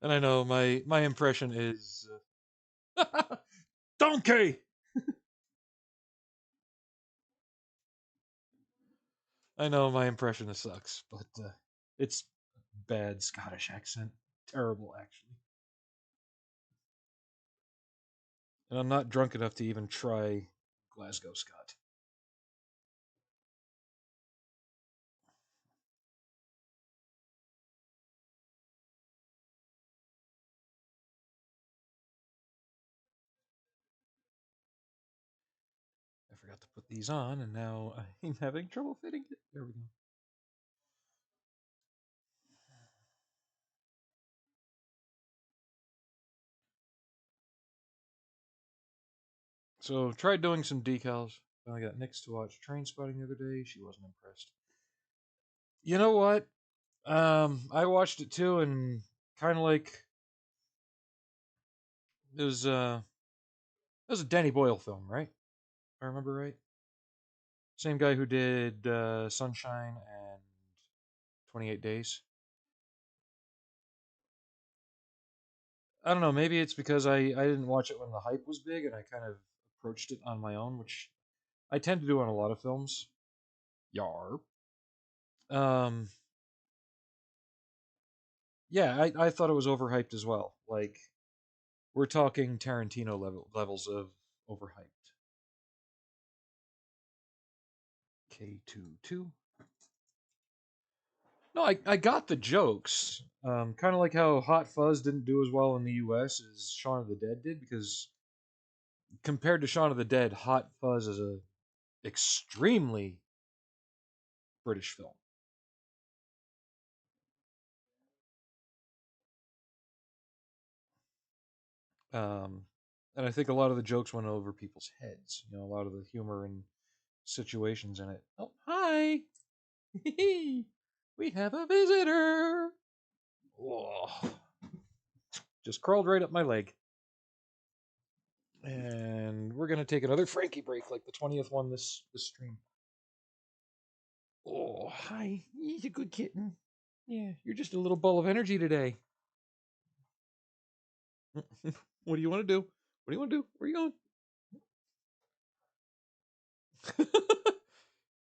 And I know my impression is donkey. I know my impression sucks, but it's bad Scottish accent. Terrible, actually. And I'm not drunk enough to even try Glasgow Scot. I forgot to put these on, and now I'm having trouble fitting it. There we go. So tried doing some decals. I got Nix to watch Train Spotting the other day. She wasn't impressed. You know what? I watched it too, and kind of like it was a Danny Boyle film, right? If I remember right. Same guy who did Sunshine and 28 Days. I don't know. Maybe it's because I didn't watch it when the hype was big, and I kind of approached it on my own, which I tend to do on a lot of films. Yar. Um, yeah, I thought it was overhyped as well. Like we're talking Tarantino levels of overhyped. K22. No, I got the jokes. Kind of like how Hot Fuzz didn't do as well in the U.S. as Shaun of the Dead did, because compared to Shaun of the Dead, Hot Fuzz is a extremely British film. Um, and I think a lot of the jokes went over people's heads. You know, a lot of the humor and situations in it. Oh, hi! We have a visitor! Oh, just crawled right up my leg. And we're gonna take another Frankie break, like the 20th one this stream. Oh, hi. He's a good kitten. Yeah, you're just a little ball of energy today. What do you want to do? What do you want to do? Where are you going?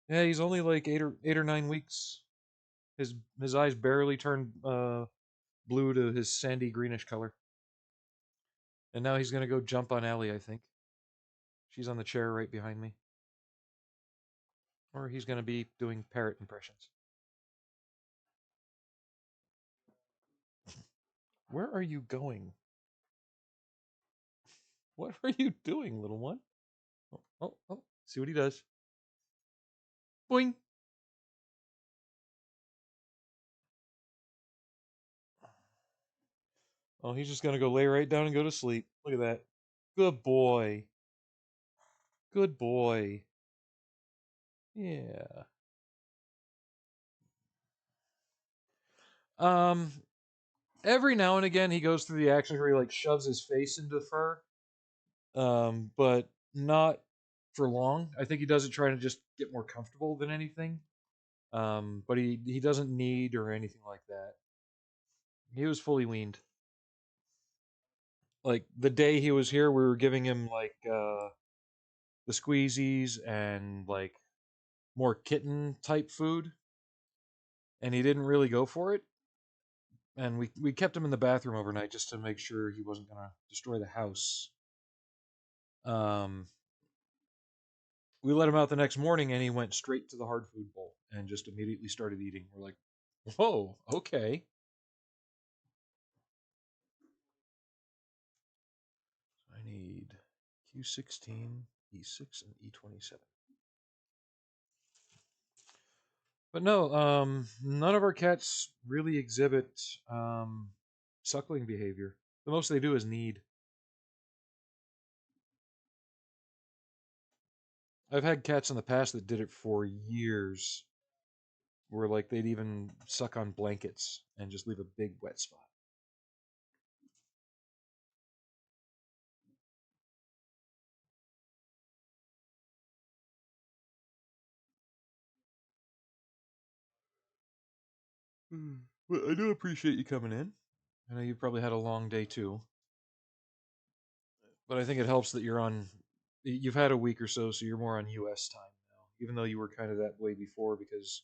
Yeah, he's only like 8 or 9 weeks. His eyes barely turned blue to his sandy greenish color. And now he's gonna go jump on Ellie, I think. She's on the chair right behind me. Or he's gonna be doing parrot impressions. Where are you going? What are you doing, little one? Oh, oh, oh. See what he does. Boing. Oh, he's just gonna go lay right down and go to sleep. Look at that. Good boy. Good boy. Yeah. Um, every now and again he goes through the action where he like shoves his face into fur. But not for long. I think he does it trying to just get more comfortable than anything. But he doesn't need or anything like that. He was fully weaned. Like the day he was here, we were giving him like the squeezies and like more kitten type food, and he didn't really go for it. And we kept him in the bathroom overnight just to make sure he wasn't gonna destroy the house. Um, we let him out the next morning, and he went straight to the hard food bowl and just immediately started eating. We're like, whoa, okay. I need Q16, E6, and E27. But no, none of our cats really exhibit suckling behavior. The most they do is need. I've had cats in the past that did it for years, where like they'd even suck on blankets and just leave a big wet spot. Well, I do appreciate you coming in. I know you probably had a long day too, but I think it helps that you're on. You've had a week or so, so you're more on U.S. time now, even though you were kind of that way before because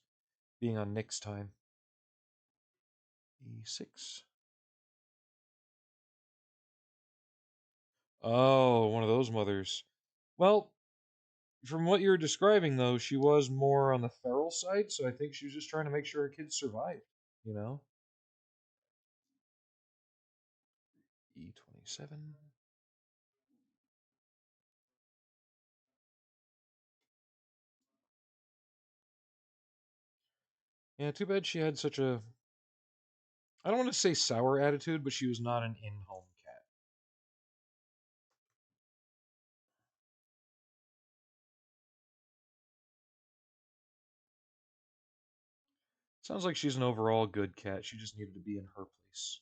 being on Nick's time. E6. Oh, one of those mothers. Well, from what you were describing, though, she was more on the feral side, so I think she was just trying to make sure her kids survived. You know, E27. Yeah, too bad she had such a. I don't want to say sour attitude, but she was not an in-home cat. Sounds like she's an overall good cat. She just needed to be in her place.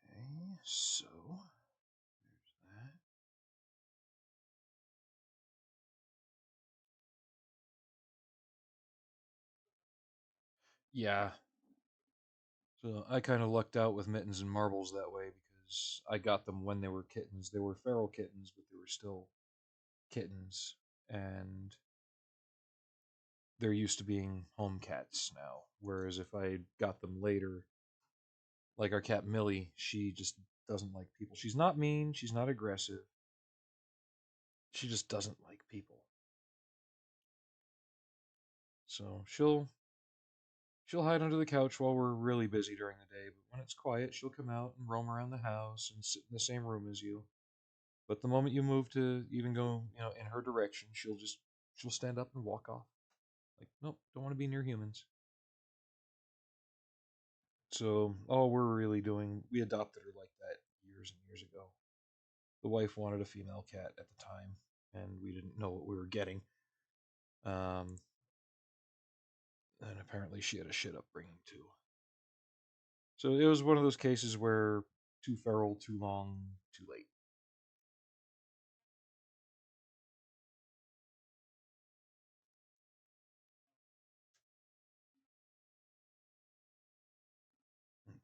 Okay, so there's that. Yeah, so I kind of lucked out with mittens and marbles that way because I got them when they were kittens. They were feral kittens, but they were still kittens, and they're used to being home cats now. Whereas if I got them later, like our cat Millie, she just doesn't like people. She's not mean, she's not aggressive. She just doesn't like people. So she'll hide under the couch while we're really busy during the day, but when it's quiet, she'll come out and roam around the house and sit in the same room as you. But the moment you move to even go, in her direction, she'll stand up and walk off. Like, nope, don't want to be near humans. So all we're really doing, we adopted her like that years and years ago. The wife wanted a female cat at the time, and we didn't know what we were getting. Um, and apparently she had a shit upbringing too. So it was one of those cases where too feral, too long, too late. Okay.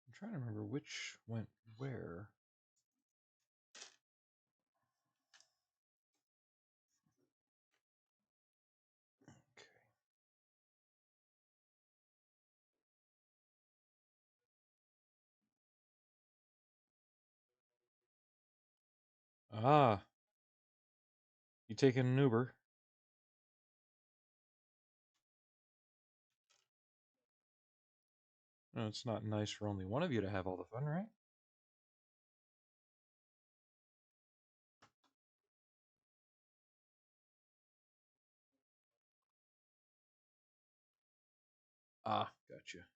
I'm trying to remember which went where. Okay. Ah, you taking an Uber? No, it's not nice for only one of you to have all the fun, right? Ah, gotcha.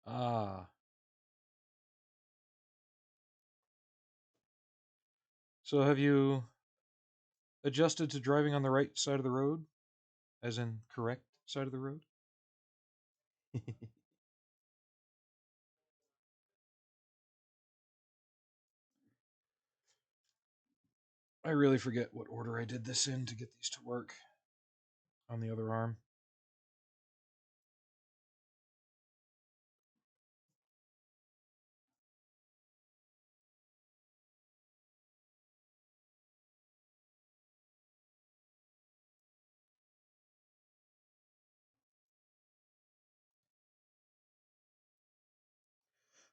Ah, so have you adjusted to driving on the right side of the road, as in correct side of the road? I really forget what order I did this in to get these to work on the other arm.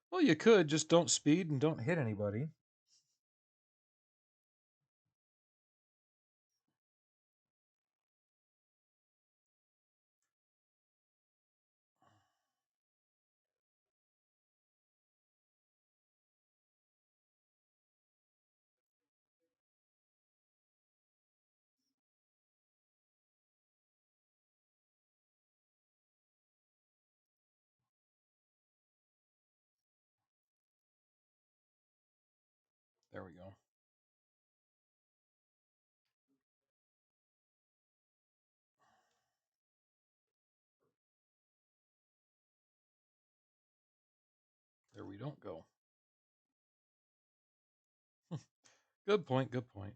Well, you could, just don't speed and don't hit anybody. There we go. There we don't go. Good point, good point.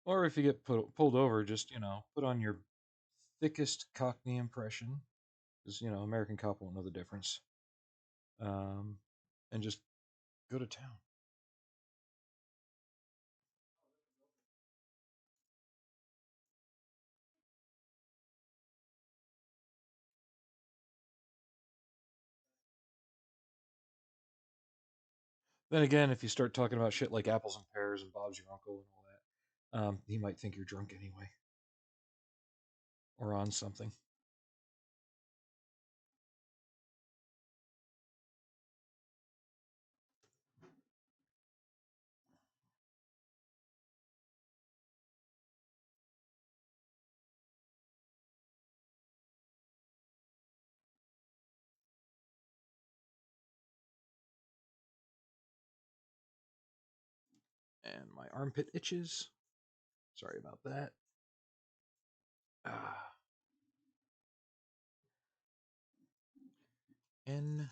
Or if you get pulled over, just, put on your thickest Cockney impression, because, American cop won't know the difference. And just go to town. Then again, if you start talking about shit like apples and pears and Bob's your uncle and all that, he might think you're drunk anyway. Or on something. And my armpit itches. Sorry about that. N25.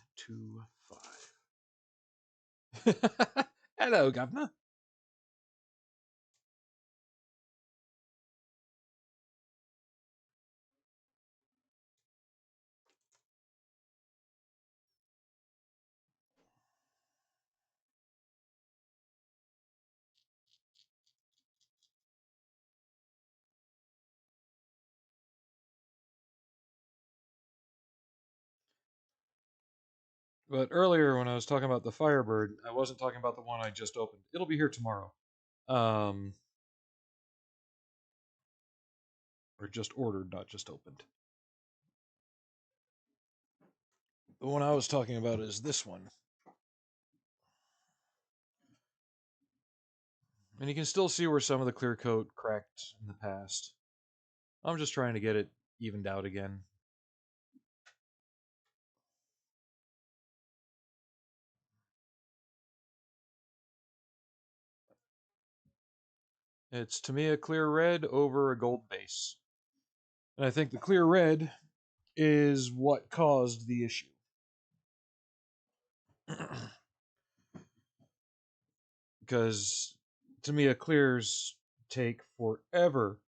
Hello, Governor. But earlier, when I was talking about the Firebird, I wasn't talking about the one I just opened. It'll be here tomorrow. Or just ordered, not just opened. The one I was talking about is this one. And you can still see where some of the clear coat cracked in the past. I'm just trying to get it evened out again. It's, to me, a clear red over a gold base. And I think the clear red is what caused the issue. Because, to me, a clears take forever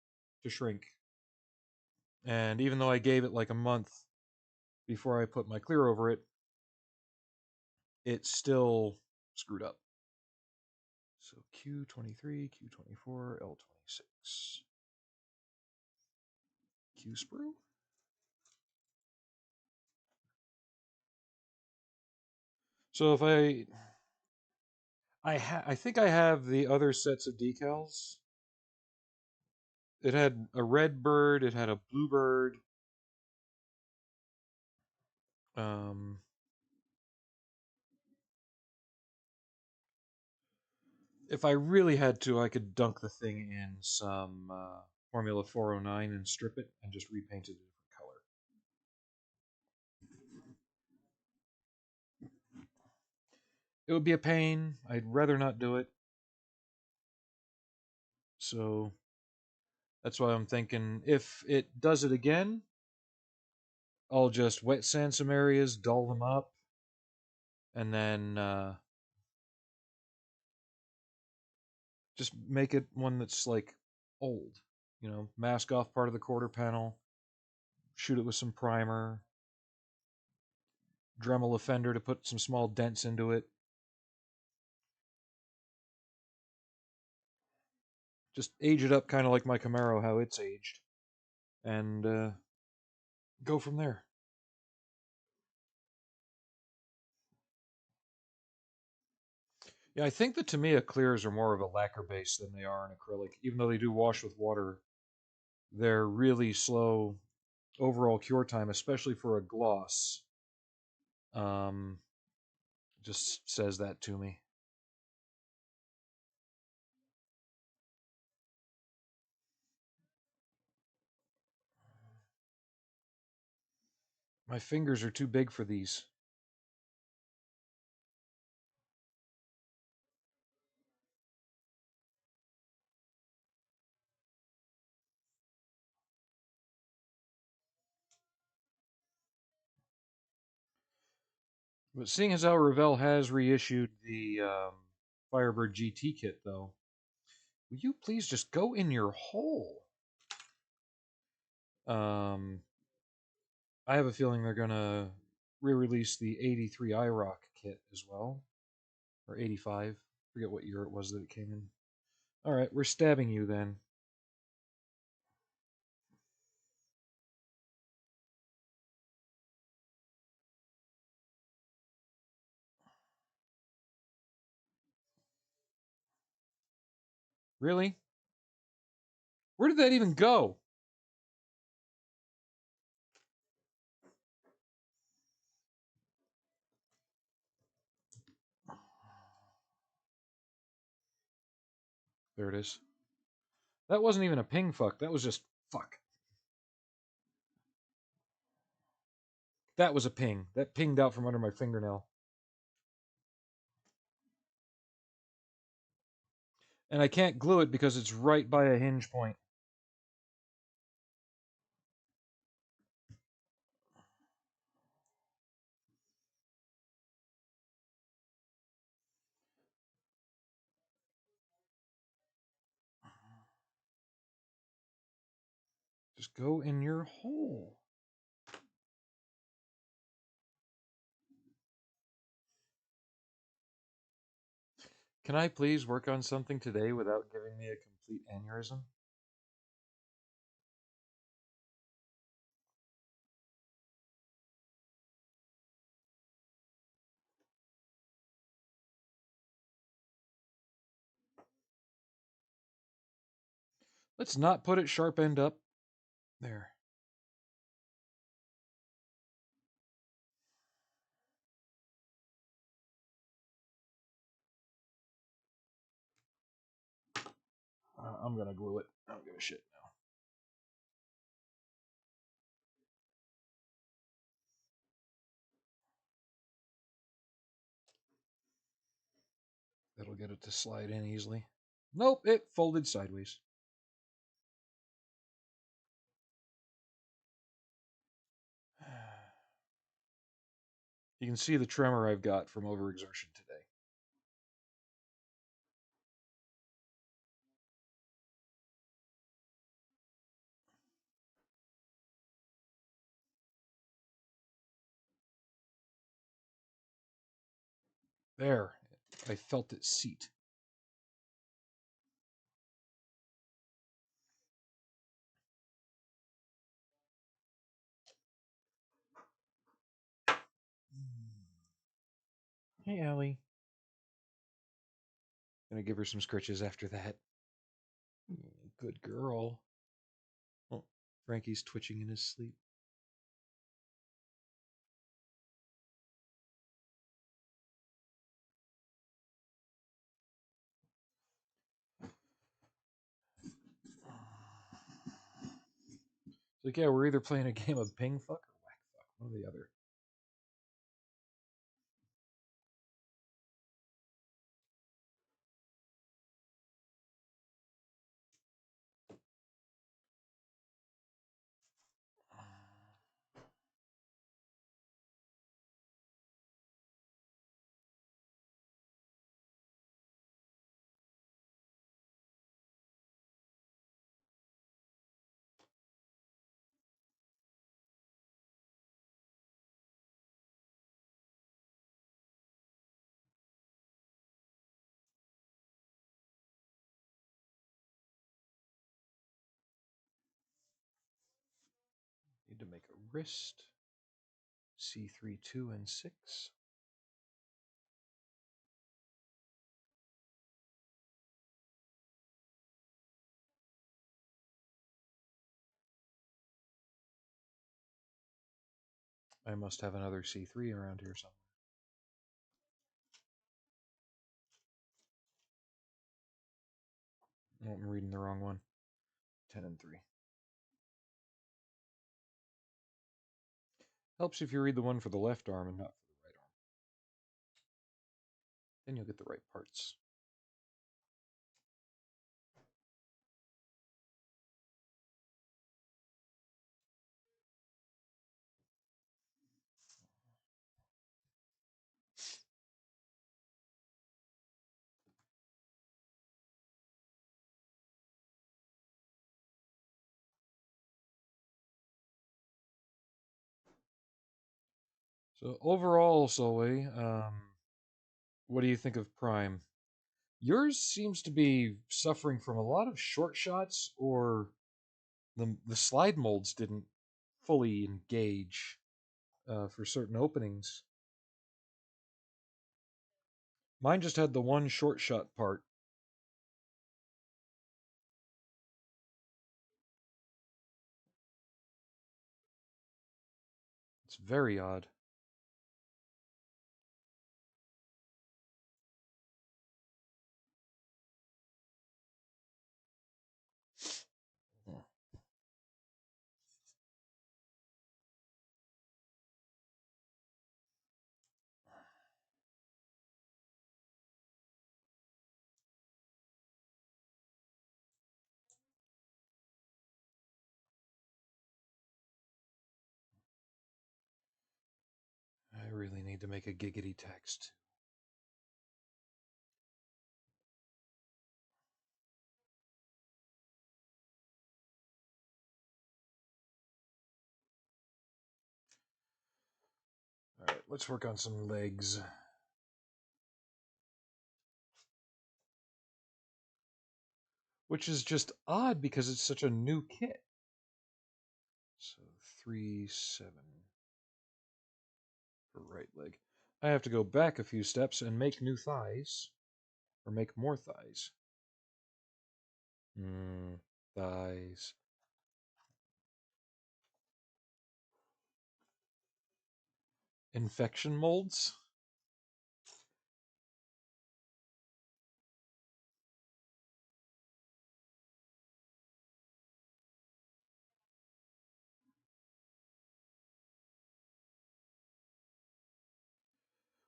to shrink. And even though I gave it like a month before I put my clear over it, it's still screwed up. So Q23, Q24, L26. Q sprue. So if I think I have the other sets of decals. It had a red bird, it had a blue bird. If I really had to, I could dunk the thing in some Formula 409 and strip it and just repaint it a different color. it would be a pain. I'd rather not do it. So that's why I'm thinking if it does it again, I'll just wet sand some areas, dull them up, and then just make it one that's like old. You know, mask off part of the quarter panel, shoot it with some primer, Dremel a fender to put some small dents into it. Just age it up kind of like my Camaro, how it's aged, and go from there. Yeah, I think the Tamiya clears are more of a lacquer base than they are an acrylic. Even though they do wash with water, they're really slow overall cure time, especially for a gloss. Um, just says that to me. My fingers are too big for these. But seeing as how Revell has reissued the Firebird GT kit, though, will you please just go in your hole? I have a feeling they're gonna re-release the '83 iRock kit as well, or '85. Forget what year it was that it came in. All right, we're stabbing you then. Really? Where did that even go? There it is. That wasn't even a ping fuck. That was just fuck. That was a ping. That pinged out from under my fingernail. And I can't glue it because it's right by a hinge point. Just go in your hole. Can I please work on something today without giving me a complete aneurysm? Let's not put it sharp end up. There. I'm gonna glue it. I don't give a shit now. That'll get it to slide in easily. Nope, it folded sideways. You can see the tremor I've got from overexertion today. There. I felt it seat. Hey, Allie. Gonna give her some scritches after that. Good girl. Oh, Frankie's twitching in his sleep. Like, yeah, we're either playing a game of ping fuck or whack fuck, one or the other. wrist, C3, 2, and 6. I must have another C3 around here somewhere. Oh, I'm reading the wrong one. 10 and 3. Helps if you read the one for the left arm and not for the right arm. Then you'll get the right parts. So overall, Solway, what do you think of Prime? Yours seems to be suffering from a lot of short shots, or the slide molds didn't fully engage for certain openings. Mine just had the one short shot part. It's very odd. I really need to make a giggity text. Alright, let's work on some legs. Which is just odd because it's such a new kit. So 3, 7 for right leg. I have to go back a few steps and make new thighs. Or make more thighs. Thighs. Infection molds?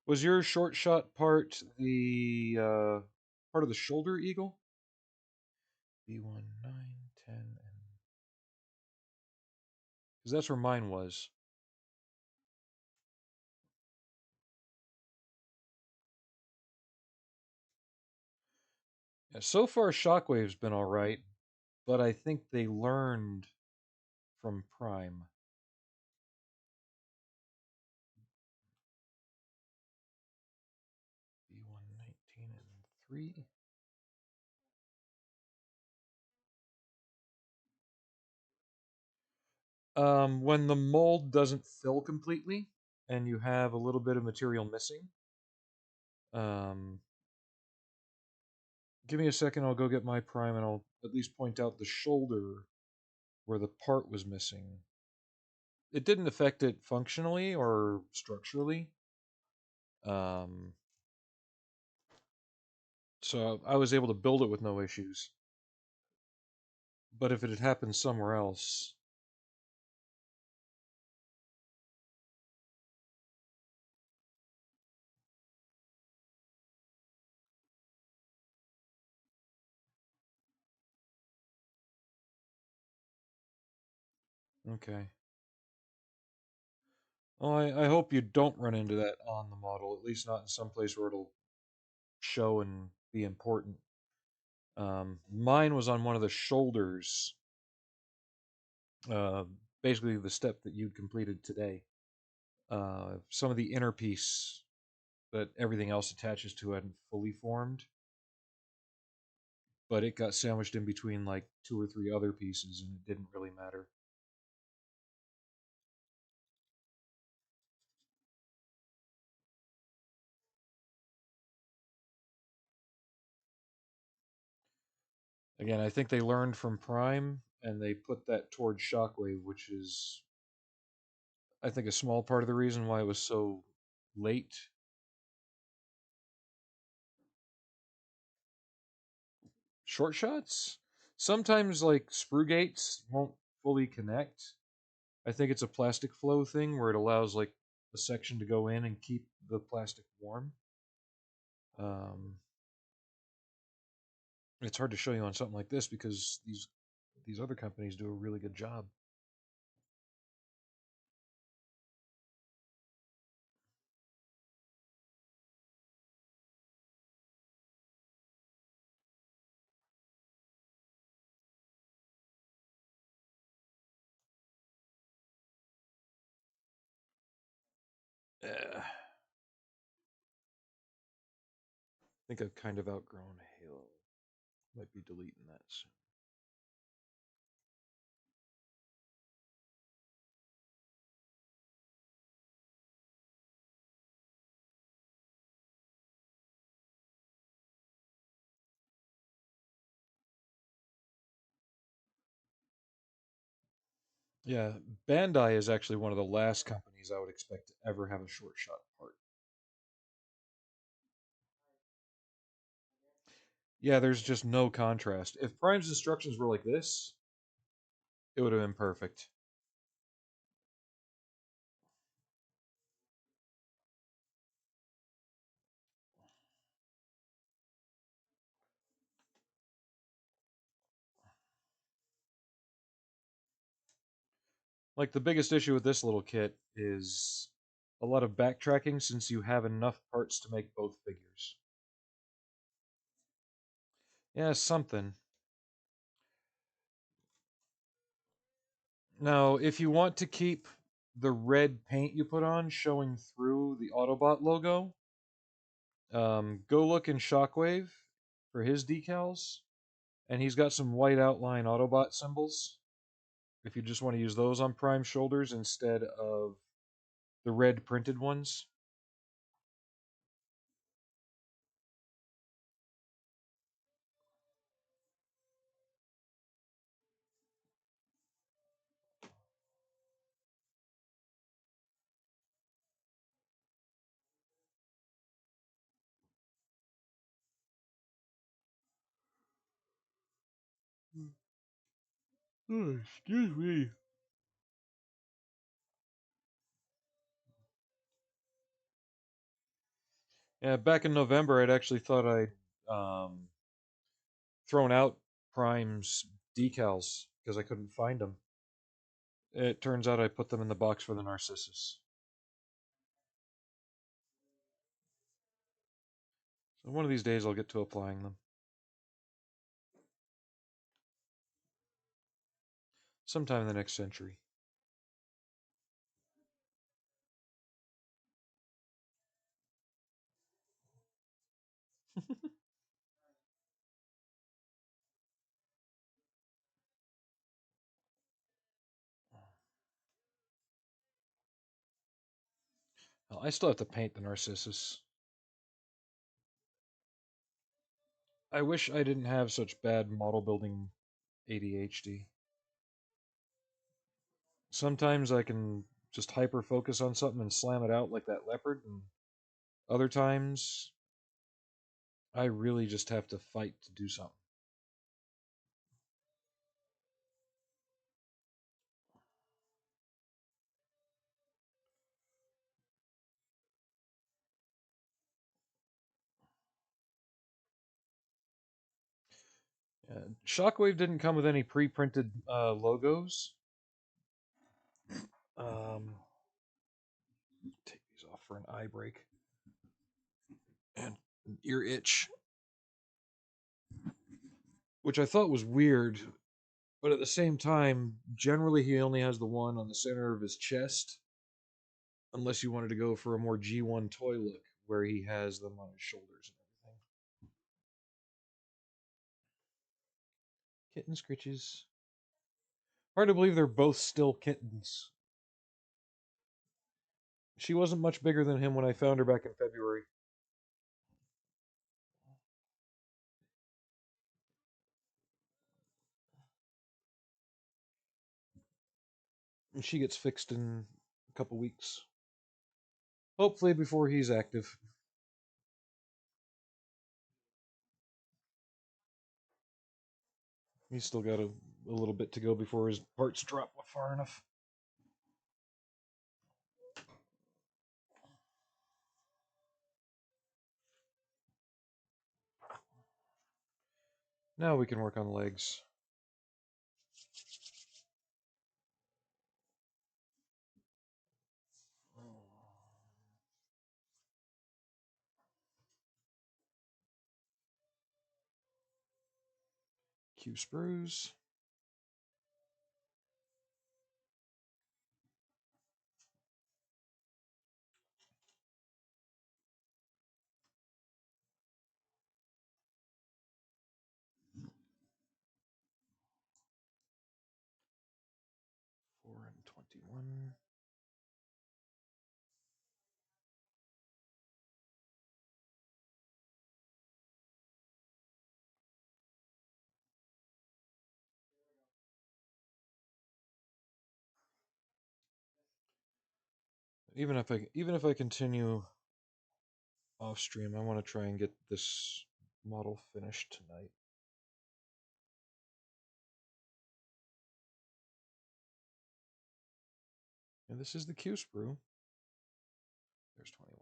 Was your short shot part the part of the shoulder eagle? B1, 9, 10, and... Because that's where mine was. Yeah, so far, Shockwave's been alright, but I think they learned from Prime. B1, 19, and 3. When the mold doesn't fill completely, and you have a little bit of material missing, give me a second, I'll go get my Prime, and I'll at least point out the shoulder where the part was missing. It didn't affect it functionally or structurally. So I was able to build it with no issues. But if it had happened somewhere else... Okay. Well, I hope you don't run into that on the model, at least not in some place where it'll show and be important. Mine was on one of the shoulders, uh, basically the step that you completed today. Some of the inner piece that everything else attaches to hadn't fully formed, but it got sandwiched in between like 2 or 3 other pieces, and it didn't really matter. Again, I think they learned from Prime and they put that towards Shockwave, which is, I think, a small part of the reason why it was so late. Short shots? Sometimes, like, sprue gates won't fully connect. I think it's a plastic flow thing where it allows, like, a section to go in and keep the plastic warm. Um, it's hard to show you on something like this because these other companies do a really good job. I think I've kind of outgrown Halo. Might be deleting that soon. Yeah, Bandai is actually one of the last companies I would expect to ever have a short shot part. Yeah, there's just no contrast. If Prime's instructions were like this, it would have been perfect. Like, the biggest issue with this little kit is a lot of backtracking since you have enough parts to make both figures. Yeah, something. Now, if you want to keep the red paint you put on showing through the Autobot logo, go look in Shockwave for his decals, and he's got some white outline Autobot symbols. If you just want to use those on Prime shoulders instead of the red printed ones. Oh, excuse me. Yeah, back in November, I'd actually thought I'd thrown out Prime's decals because I couldn't find them. It turns out I put them in the box for the Narcissus. So one of these days I'll get to applying them. Sometime in the next century. Well, I still have to paint the Narcissus. I wish I didn't have such bad model building ADHD. Sometimes I can just hyper focus on something and slam it out like that leopard, and other times I really just have to fight to do something. Shockwave didn't come with any pre-printed logos. Take these off for an eye break and an ear itch, which I thought was weird, but at the same time, generally he only has the one on the center of his chest, unless you wanted to go for a more G1 toy look where he has them on his shoulders and everything. Kitten scritches. Hard to believe they're both still kittens. She wasn't much bigger than him when I found her back in February. And she gets fixed in a couple weeks. Hopefully before he's active. He's still got a little bit to go before his parts drop far enough. Now we can work on legs. Q sprues. Four and 21. Even if I continue off stream, I want to try and get this model finished tonight. And this is the Q sprue. There's 21.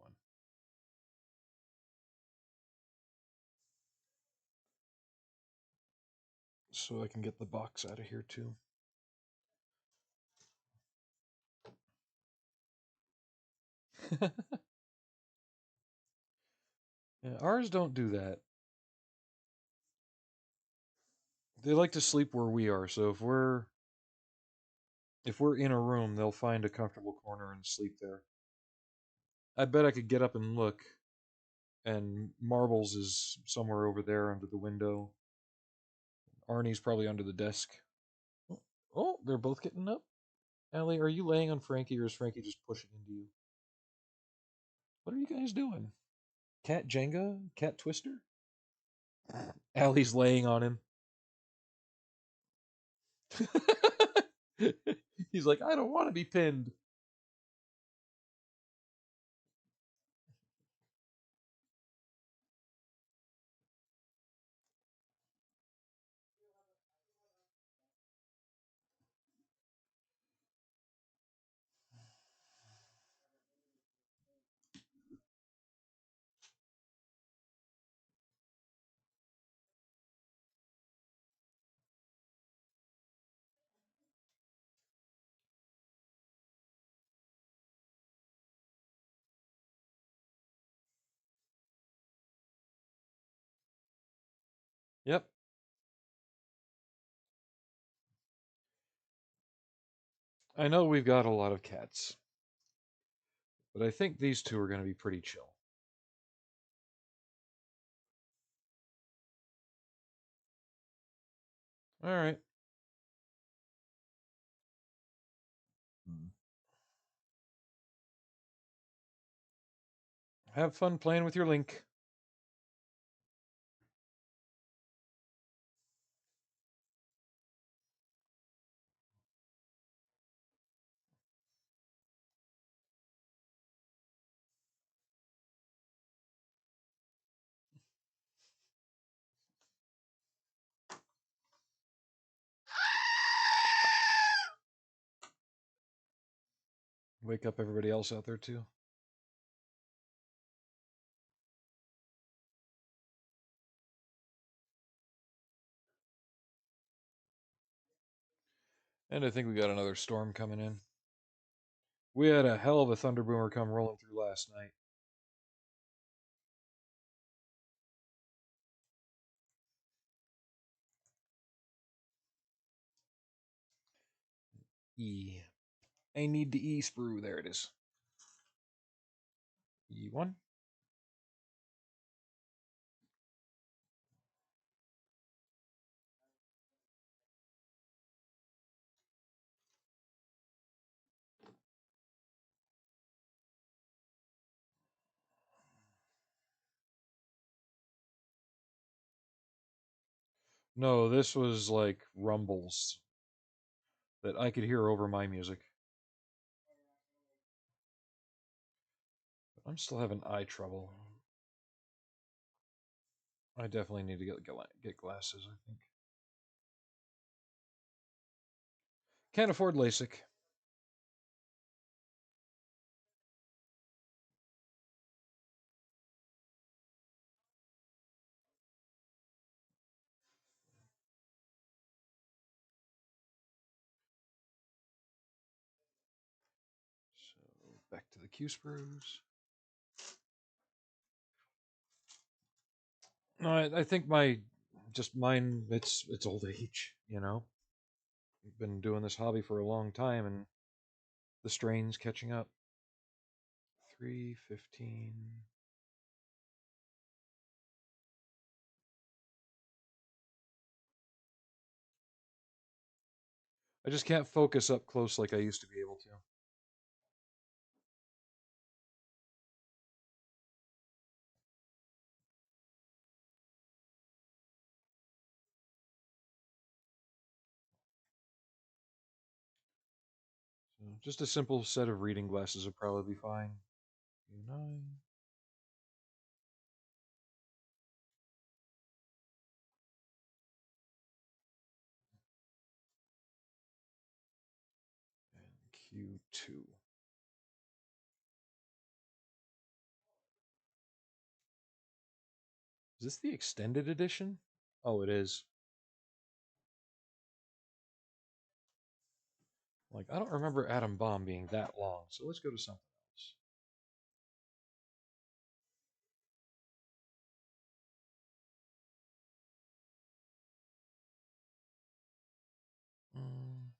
So I can get the box out of here too. Yeah, ours don't do that. They like to sleep where we are, so if we're in a room, they'll find a comfortable corner and sleep there. I bet I could get up and look, and Marbles is somewhere over there under the window. Arnie's probably under the desk. Oh, they're both getting up. Allie, are you laying on Frankie, or is Frankie just pushing into you? What are you guys doing? Cat Jenga? Cat Twister? Allie's laying on him. He's like, I don't want to be pinned. Yep. I know we've got a lot of cats, but I think these two are going to be pretty chill. All right. Have fun playing with your link. Wake up everybody else out there too. And I think we got another storm coming in. We had a hell of a thunder boomer come rolling through last night. E. I need the E sprue. There it is. E1. No, this was like rumbles that I could hear over my music. I'm still having eye trouble. I definitely need to get glasses, I think. Can't afford LASIK. So back to the Q sprues. No, I think mine. It's old age. You know, I've been doing this hobby for a long time, and the strain's catching up. 315. I just can't focus up close like I used to be able to. So just a simple set of reading glasses would probably be fine. Q9. And Q2. Is this the extended edition? Oh, it is. Like, I don't remember Atom Bomb being that long, so let's go to something else. Mm,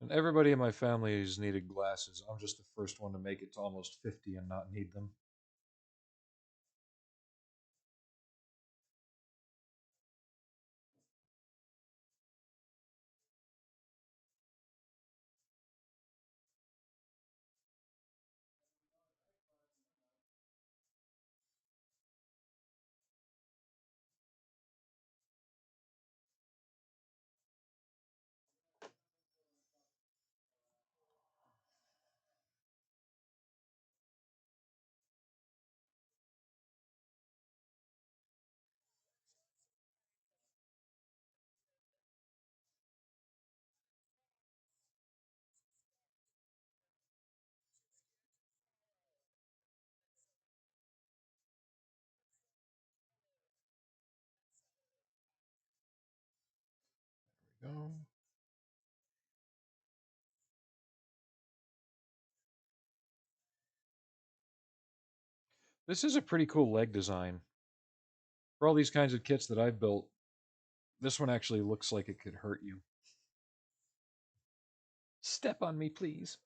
and everybody in my family has needed glasses. I'm just the first one to make it to almost 50 and not need them. There we go. This is a pretty cool leg design. For all these kinds of kits that I've built, this one actually looks like it could hurt you. Step on me, please.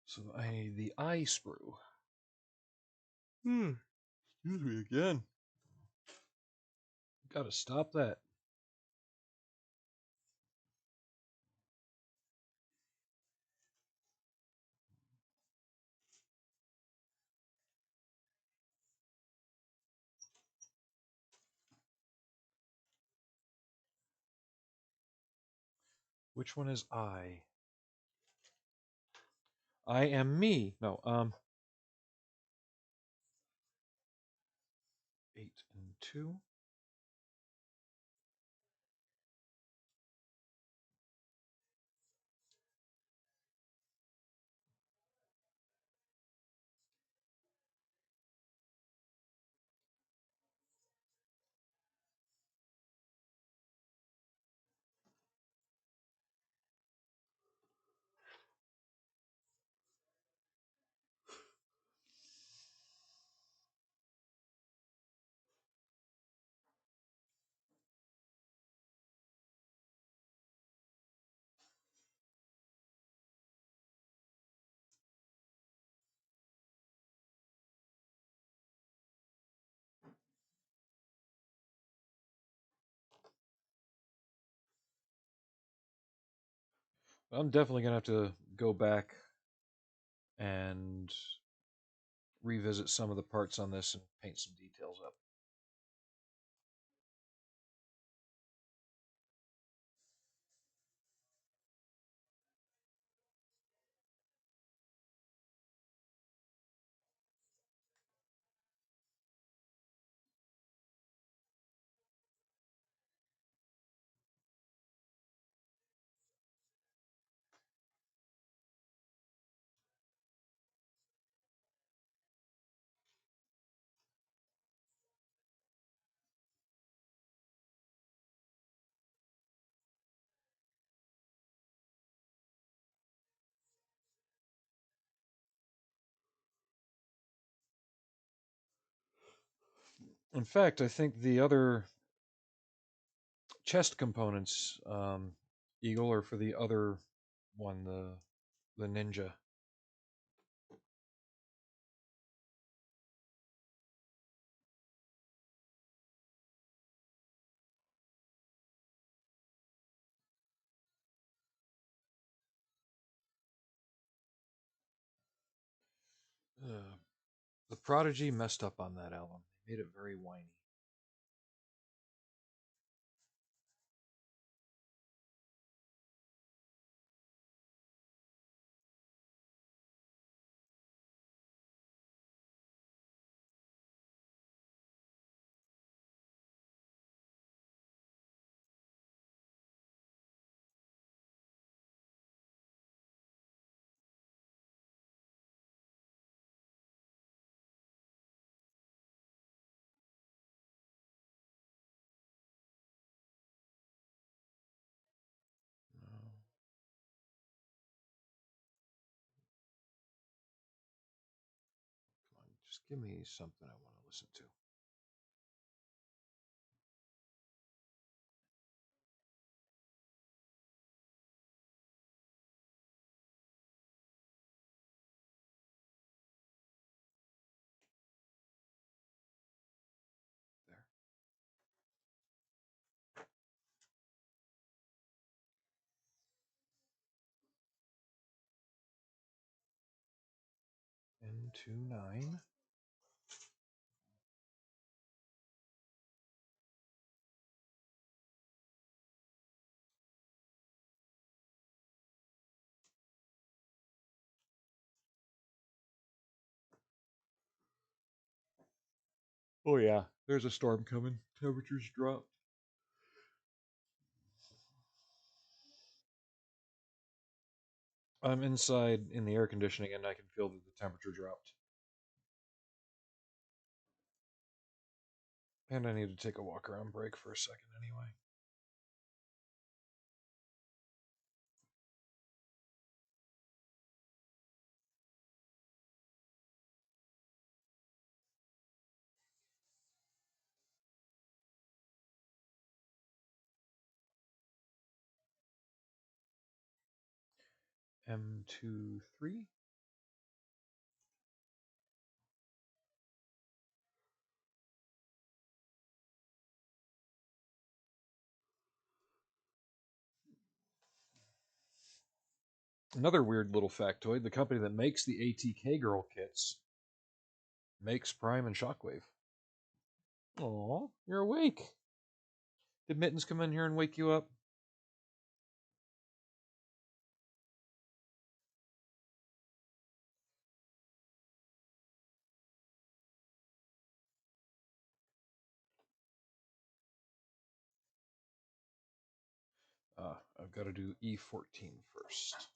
So I need the eye sprue. Excuse me again. Gotta stop that. Which one is I? I am me. No, 8 and 2. I'm definitely gonna have to go back and revisit some of the parts on this and paint some details up. In fact, I think the other chest components, Eagle, are for the other one, the Ninja. The Prodigy messed up on that album. They made it very whiny. No. Come on, just give me something I want to listen to. There. N29. Oh yeah, there's a storm coming. Temperatures dropped. I'm inside in the air conditioning and I can feel that the temperature dropped. And I need to take a walk around break for a second anyway. M23. Another weird little factoid, the company that makes the ATK Girl kits makes Prime and Shockwave. Aw, you're awake. Did Mittens come in here and wake you up? I've got to do E14 first.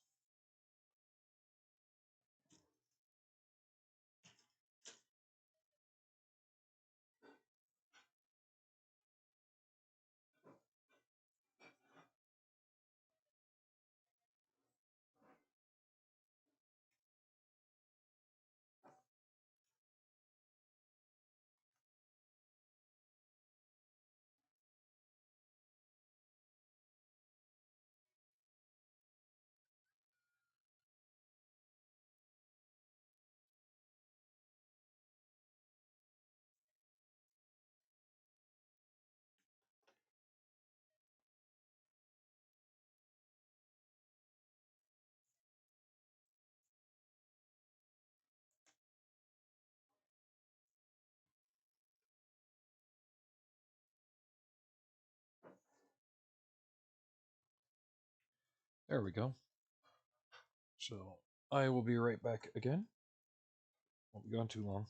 There we go. So I will be right back again. Won't be gone too long.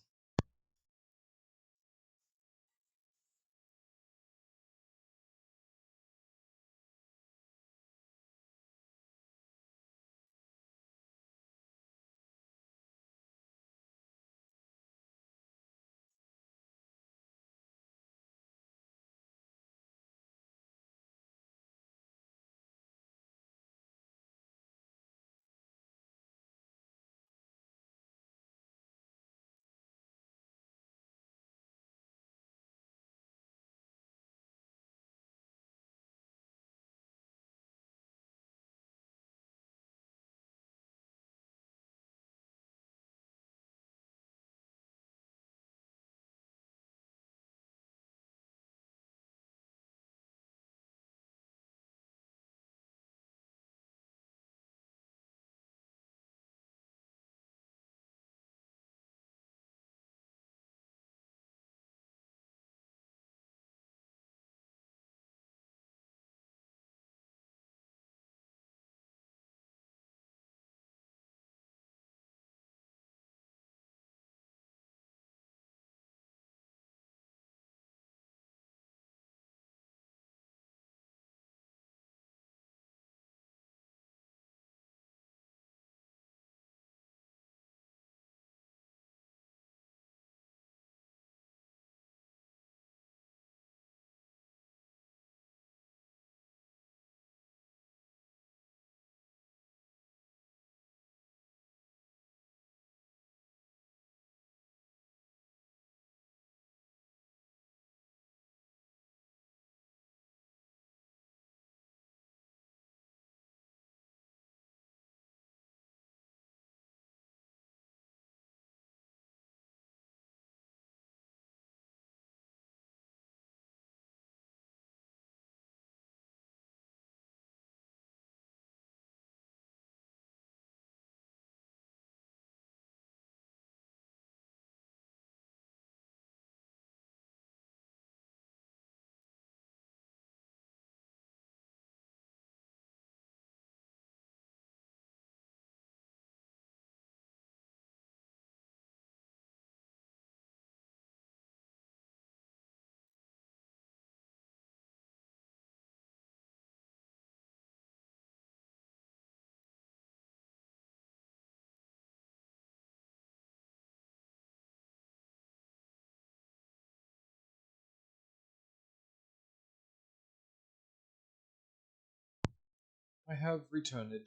I have returned.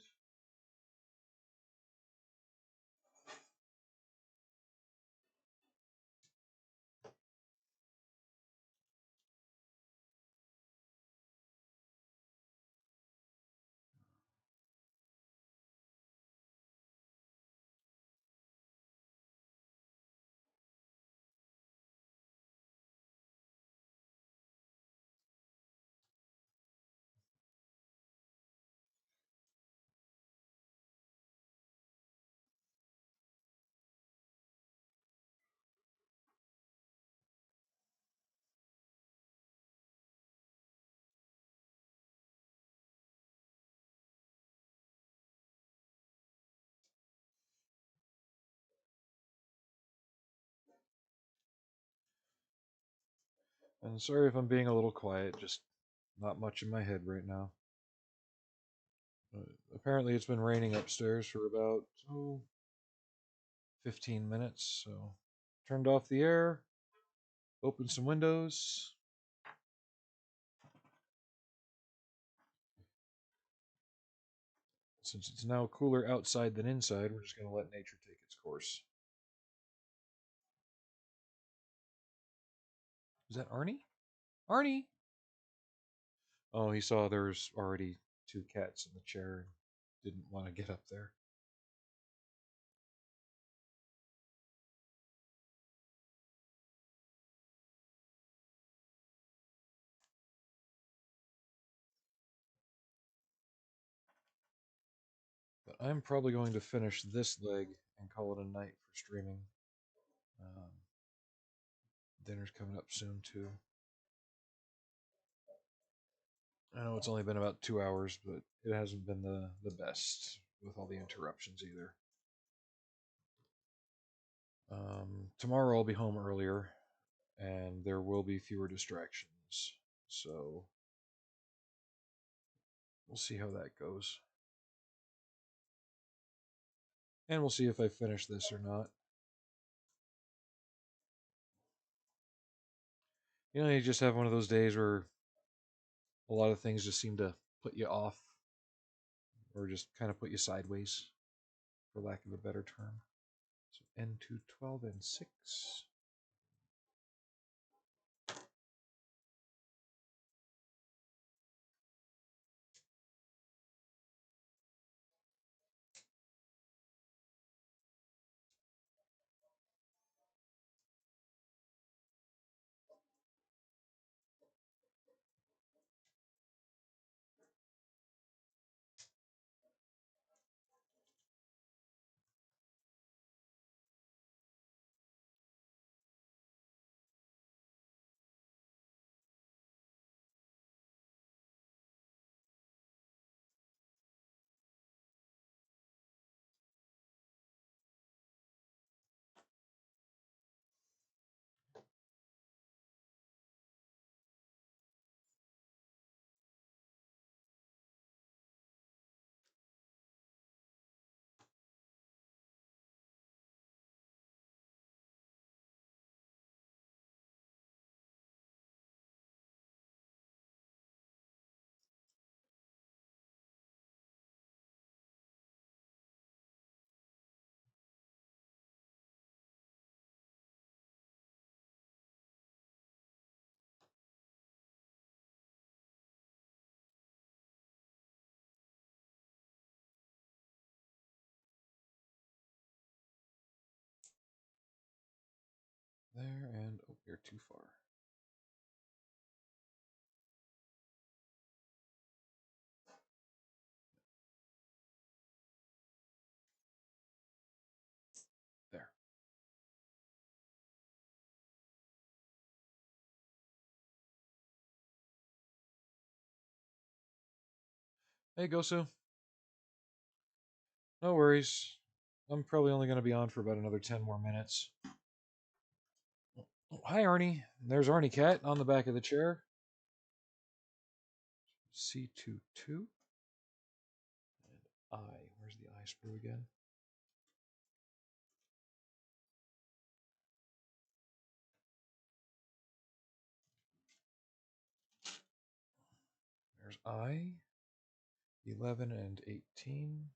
And sorry if I'm being a little quiet, just not much in my head right now. Apparently, it's been raining upstairs for about 15 minutes, so turned off the air, opened some windows. Since it's now cooler outside than inside, we're just going to let nature take its course. Is that Arnie? Arnie! Oh, he saw there's already two cats in the chair and didn't want to get up there. But I'm probably going to finish this leg and call it a night for streaming. Um, Dinner's coming up soon, too. I know it's only been about 2 hours, but it hasn't been the best with all the interruptions either. Tomorrow I'll be home earlier, and there will be fewer distractions. So we'll see how that goes. And we'll see if I finish this or not. You just have one of those days where a lot of things just seem to put you off or just kind of put you sideways, for lack of a better term. So N2 12 and 6. There, and oh, you're too far. There. Hey, Gosu. No worries. I'm probably only going to be on for about another 10 more minutes. Oh, hi, Arnie. There's Arnie Cat on the back of the chair. C22. And I. Where's the I sprue again? There's I. 11 and 18.